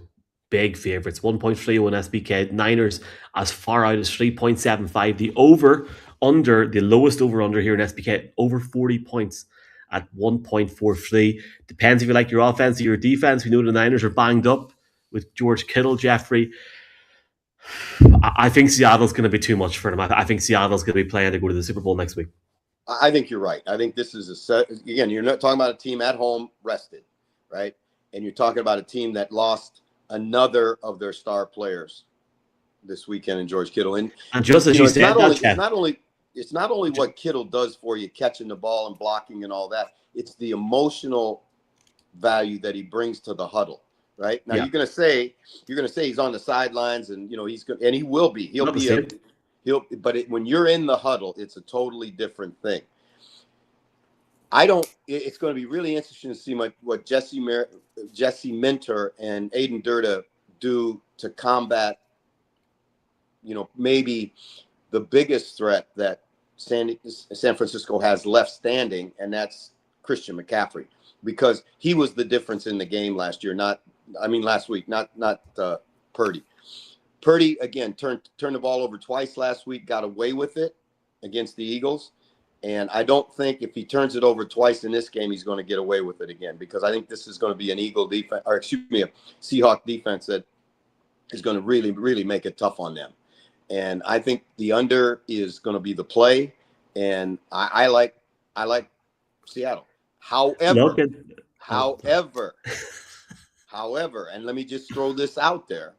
big favorites, 1.30 on SBK. Niners as far out as 3.75. The over-under, the lowest over-under here in SBK, over 40 points at 1.43. Depends if you like your offense or your defense. We know the Niners are banged up with George Kittle, Jeffrey. I think Seattle's going to be too much for them. I think Seattle's going to be playing to go to the Super Bowl next week. I think you're right. I think this is a set. Again, you're not talking about a team at home rested, right? And you're talking about a team that lost another of their star players this weekend in George Kittle. And just as you said, it's not only what Kittle does for you, catching the ball and blocking and all that. It's the emotional value that he brings to the huddle. Right now, you're gonna say he's on the sidelines, and he's going, and he will be. When you're in the huddle, it's a totally different thing. It's going to be really interesting to see what Jesse Minter and Aiden Durda do to combat, maybe the biggest threat that San Francisco has left standing, and that's Christian McCaffrey, because he was the difference in the game last week, not Purdy. Purdy, again, turned the ball over twice last week, got away with it against the Eagles. And I don't think if he turns it over twice in this game, he's going to get away with it again, because I think this is going to be an Eagle defense, or excuse me, a Seahawk defense that is going to really, really make it tough on them. And I think the under is going to be the play. And I like Seattle. However, and let me just throw this out there.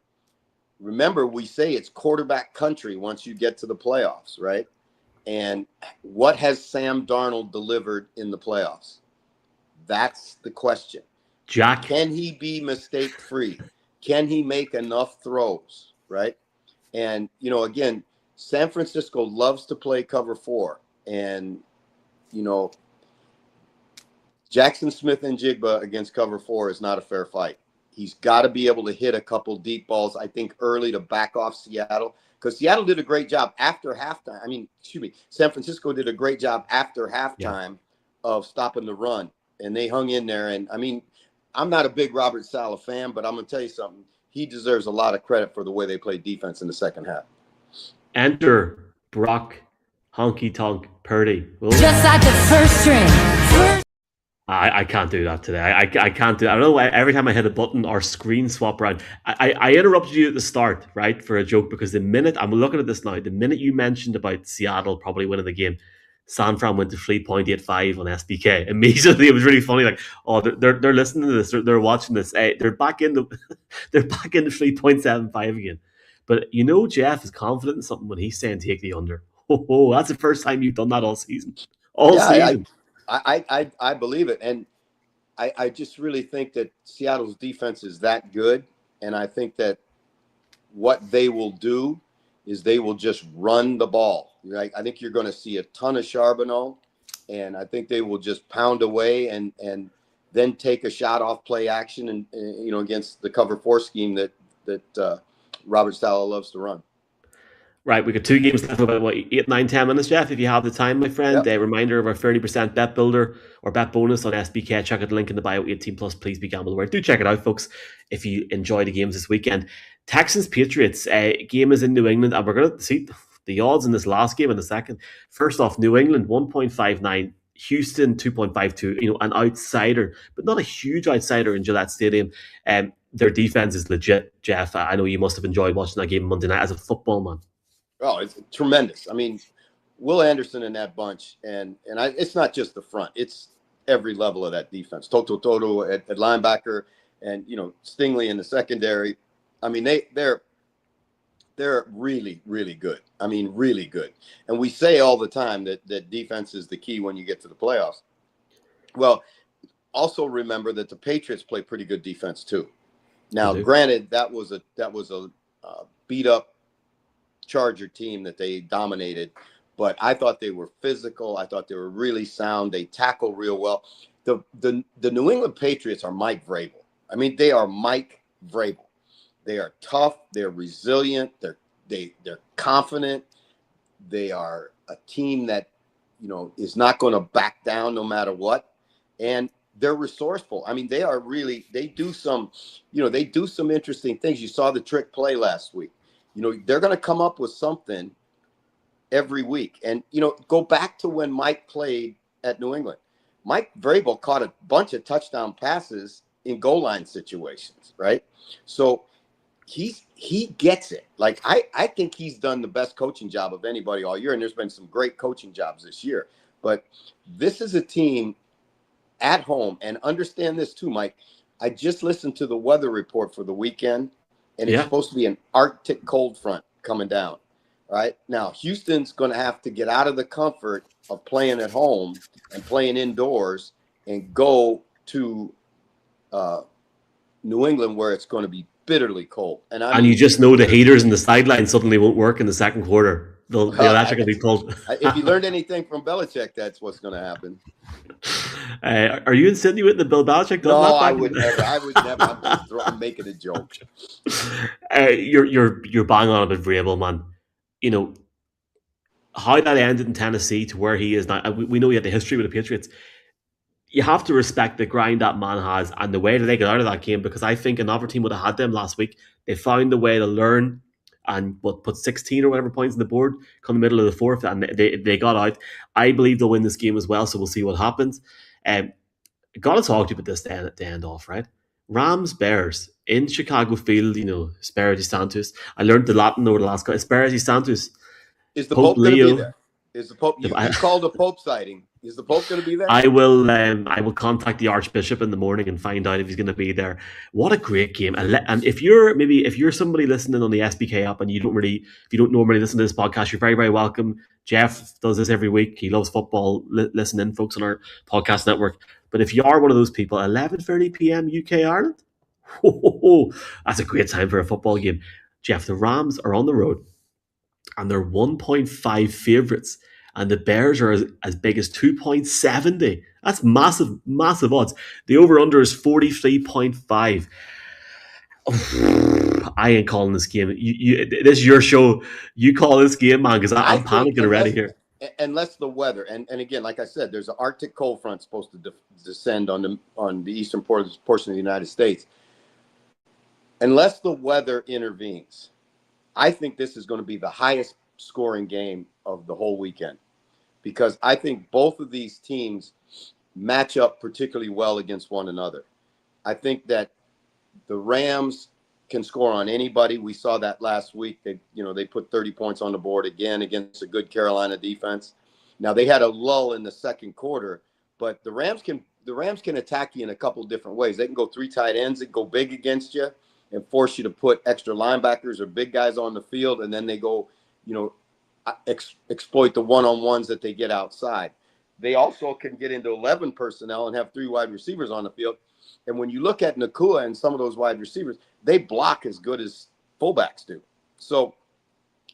Remember, we say it's quarterback country once you get to the playoffs, right? And what has Sam Darnold delivered in the playoffs? That's the question. Jack. Can he be mistake-free? Can he make enough throws, right? And, again, San Francisco loves to play cover 4. And, Jackson Smith and Jigba against cover 4 is not a fair fight. He's got to be able to hit a couple deep balls, I think, early to back off Seattle, because Seattle did a great job after halftime. San Francisco did a great job after halftime of stopping the run, and they hung in there. And, I'm not a big Robert Saleh fan, but I'm going to tell you something. He deserves a lot of credit for the way they played defense in the second half. Enter Brock Honky Tonk Purdy. Just like the first string. I can't do that today. I can't do that. I don't know why every time I hit a button or screen swap around. I interrupted you at the start, right, for a joke, because the minute, I'm looking at this now, the minute you mentioned about Seattle probably winning the game, San Fran went to 3.85 on SBK. Immediately, it was really funny. Like, oh, they're listening to this, they're watching this. They're back into 3.75 again. But Jeff is confident in something when he's saying take the under. Oh, that's the first time you've done that all season. Season. I believe it. And I just really think that Seattle's defense is that good. And I think that what they will do is they will just run the ball. Right? I think you're going to see a ton of Charbonnet, and I think they will just pound away and then take a shot off play action and against the cover 4 scheme that Robert Saleh loves to run. Right, we got 2 games left, about 8, 9, 10 minutes, Jeff, if you have the time, my friend. Yep. A reminder of our 30% bet builder or bet bonus on SBK. Check out the link in the bio. 18+, please be gamble aware. Do check it out, folks, if you enjoy the games this weekend. Texans Patriots game is in New England, and we're going to see the odds in this last game in a second. First off, New England 1.59, Houston 2.52. An outsider, but not a huge outsider in Gillette Stadium. Their defense is legit, Jeff. I know you must have enjoyed watching that game Monday night as a football man. Oh, it's tremendous. Will Anderson in that bunch, and it's not just the front; it's every level of that defense. Toto at linebacker, and Stingley in the secondary. They're really, really good. Really good. And we say all the time that defense is the key when you get to the playoffs. Well, also remember that the Patriots play pretty good defense too. Now, granted, that was a beat up Charger team that they dominated, but I thought they were physical. I thought they were really sound. They tackle real well. The New England Patriots are Mike Vrabel. They are Mike Vrabel. They are tough. They're resilient. They're confident. They are a team that is not going to back down no matter what, and they're resourceful. They are really. They do some interesting things. You saw the trick play last week. They're going to come up with something every week. And, go back to when Mike played at New England. Mike Vrabel caught a bunch of touchdown passes in goal line situations, right? So he gets it. Like, I think he's done the best coaching job of anybody all year, and there's been some great coaching jobs this year. But this is a team at home, and understand this too, Mike. I just listened to the weather report for the weekend, and it's supposed to be an Arctic cold front coming down. Right now, Houston's going to have to get out of the comfort of playing at home and playing indoors and go to New England, where it's going to be bitterly cold. And you just know the heaters in the sideline suddenly won't work in the second quarter. The electric will be pulled. If you learned anything from Belichick, that's what's going to happen. Are you insinuating that Bill Belichick done that? No, I would never. I'm making a joke. You're bang on about Vrabel, man. How that ended in Tennessee to where he is now. We know he had the history with the Patriots. You have to respect the grind that man has and the way that they got out of that game, because I think another team would have had them last week. They found a way to learn and put 16 or whatever points on the board come the middle of the fourth, and they got out. I believe they'll win this game as well, so we'll see what happens. Gotta talk to you about this to end off, right? Rams Bears in Chicago Field, Espirito Santos. I learned the Latin over the last couple. Espirito Santos, Is the Pope Pope going to be Leo. there? Is the Pope? You called a Pope sighting. Is the Pope going to be there? I will contact the Archbishop in the morning and find out if he's going to be there. What a great game! And if you're somebody listening on the SBK app and if you don't normally listen to this podcast, you're very, very welcome. Jeff does this every week. He loves football. Listen in, folks, on our podcast network. But if you are one of those people, 11:30 p.m. UK Ireland, that's a great time for a football game. Jeff, the Rams are on the road, and they're 1.5 favourites. And the Bears are as big as 2.70. That's massive, massive odds. The over-under is 43.5. I ain't calling this game. This is your show. You call this game, man, because I'm panicking already here. Unless the weather, and again, like I said, there's an Arctic cold front supposed to descend on the eastern portion of the United States. Unless the weather intervenes, I think this is going to be the highest scoring game of the whole weekend, because I think both of these teams match up particularly well against one another. I think that the Rams can score on anybody. We saw that last week. They put 30 points on the board again against a good Carolina defense. Now they had a lull in the second quarter, but the Rams can attack you in a couple of different ways. They can go 3 tight ends and go big against you and force you to put extra linebackers or big guys on the field, and then they go, exploit the one-on-ones that they get outside. They also can get into 11 personnel and have 3 wide receivers on the field. And when you look at Nakua and some of those wide receivers, they block as good as fullbacks do. So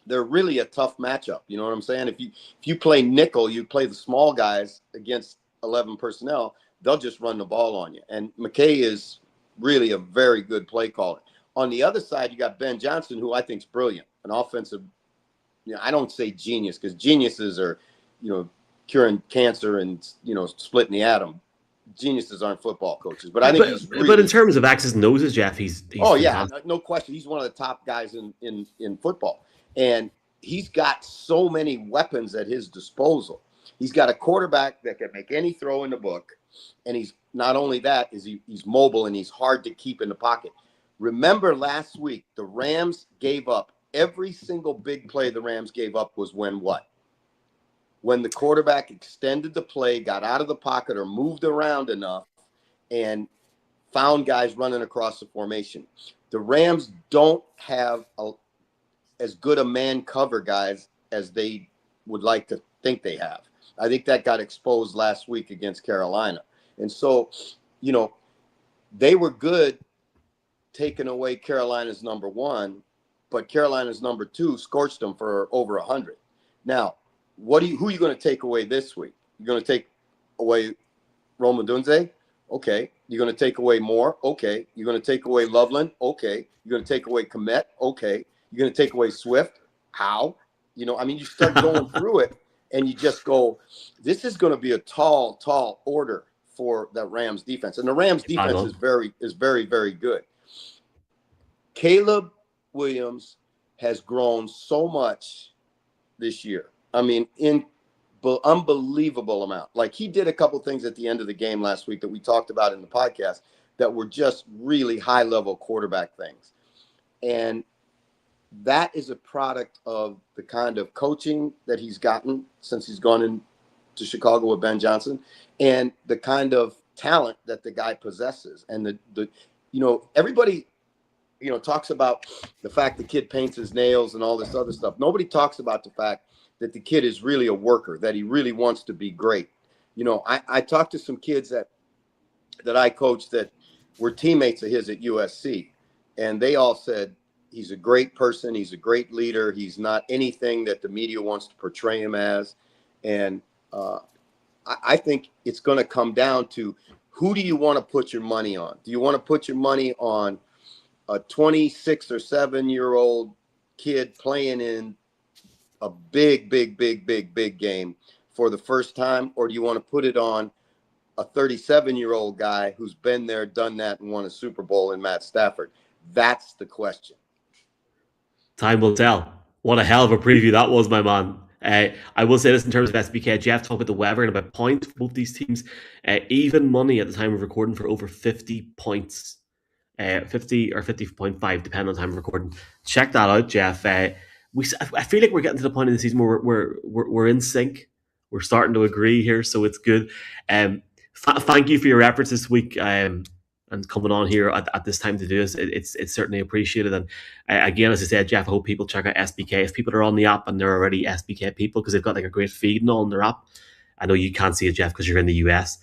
they're really a tough matchup. You know what I'm saying? If you play nickel, you play the small guys against 11 personnel, they'll just run the ball on you. And McKay is really a very good play caller. On the other side, you got Ben Johnson, who I think is brilliant, an offensive. I don't say genius, because geniuses are, curing cancer and, splitting the atom. Geniuses aren't football coaches, but I think but in terms of X's and O's, Jeff, he's no question. He's one of the top guys in football, and he's got so many weapons at his disposal. He's got a quarterback that can make any throw in the book, and he's not only that, he's mobile and he's hard to keep in the pocket. Remember last week, the Rams gave up every single big play. The Rams gave up was when what? When the quarterback extended the play, got out of the pocket or moved around enough and found guys running across the formation. The Rams don't have as good a man cover guys as they would like to think they have. I think that got exposed last week against Carolina. And so, they were good taking away Carolina's number 1, but Carolina's number 2 scorched them for over 100. Now, who are you going to take away this week? You're going to take away Rome Odunze? Okay. You're going to take away Moore? Okay. You're going to take away Loveland? Okay. You're going to take away Komet? Okay. You're going to take away Swift? How? You start going through it and you just go, this is going to be a tall order for the Rams defense. And the Rams defense is very, very good. Caleb Williams has grown so much this year. In unbelievable amount. Like, he did a couple things at the end of the game last week that we talked about in the podcast that were just really high-level quarterback things. And that is a product of the kind of coaching that he's gotten since he's gone into Chicago with Ben Johnson, and the kind of talent that the guy possesses. And everybody, talks about the fact the kid paints his nails and all this other stuff. Nobody talks about the fact that the kid is really a worker, that he really wants to be great. I talked to some kids that I coached that were teammates of his at USC, and they all said he's a great person. He's a great leader. He's not anything that the media wants to portray him as. And I think it's going to come down to, who do you want to put your money on? Do you want to put your money on a 26 or 7-year-old kid playing in a big game for the first time? Or do you want to put it on a 37-year-old guy who's been there, done that, and won a Super Bowl in Matt Stafford? That's the question. Time will tell. What a hell of a preview that was, my man. I will say this in terms of SBK. Jeff talked about the weather and about points. Both these teams, even money at the time of recording for over 50 points. 50 or 50.5, depending on time of recording. Check that out, Jeff. I feel like we're getting to the point in the season where we're in sync. We're starting to agree here, so it's good. Thank you for your efforts this week. And coming on here at this time to do this, it's certainly appreciated. And again, as I said, Jeff, I hope people check out SBK. If people are on the app and they're already SBK people, because they've got like a great feed and all on their app. I know you can't see it, Jeff, because you're in the US.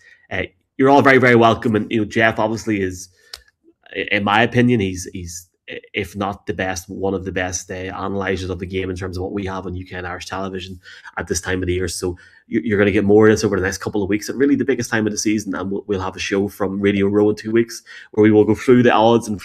You're all very, very welcome. And Jeff obviously is, in my opinion, he's if not the best, one of the best analyzers of the game in terms of what we have on UK and Irish television at this time of the year. So you're going to get more of this over the next couple of weeks, and really the biggest time of the season. And we'll have a show from Radio Row in 2 weeks where we will go through the odds, and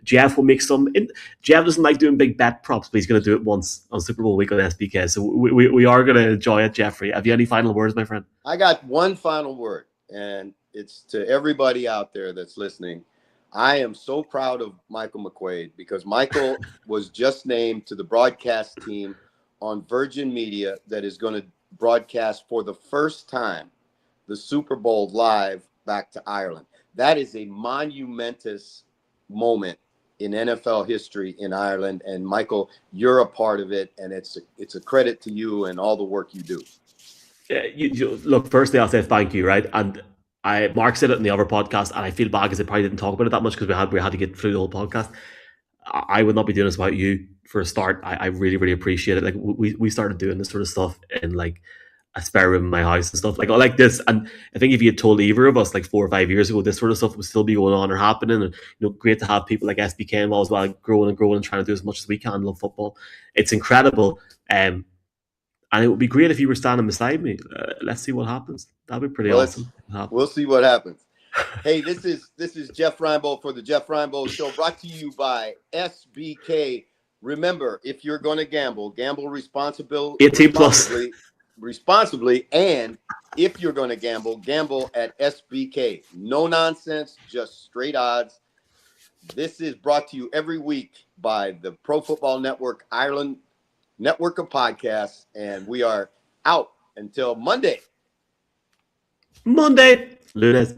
Jeff will make some. Jeff doesn't like doing big bet props, but he's going to do it once on Super Bowl week on SBK. So we are going to enjoy it, Jeffrey. Have you any final words, my friend? I got one final word, and it's to everybody out there that's listening. I am so proud of Michael McQuaid, because Michael was just named to the broadcast team on Virgin Media that is going to broadcast for the first time the Super Bowl live back to Ireland. That is a monumentous moment in NFL history in Ireland. And Michael, you're a part of it, and it's a credit to you and all the work you do. Look, firstly, I'll say thank you, right? And Mark said it in the other podcast, and I feel bad because I probably didn't talk about it that much because we had to get through the whole podcast. I would not be doing this without you. For a start, I really, really appreciate it. Like we started doing this sort of stuff in like a spare room in my house and stuff like this. And I think if you had told either of us like 4 or 5 years ago, this sort of stuff would still be going on or happening, and great to have people like SBK involved as well, growing and trying to do as much as we can. Love football. It's incredible. And it would be great if you were standing beside me. Let's see what happens. That'd be pretty awesome. We'll see what happens. Hey, this is Jeff Reinbold for the Jeff Reinbold Show, brought to you by SBK. Remember, if you're going to gamble responsibly. 18 plus. Responsibly, and if you're going to gamble at SBK. No nonsense, just straight odds. This is brought to you every week by the Pro Football Network Ireland network of podcasts, and we are out until Monday. Lunes.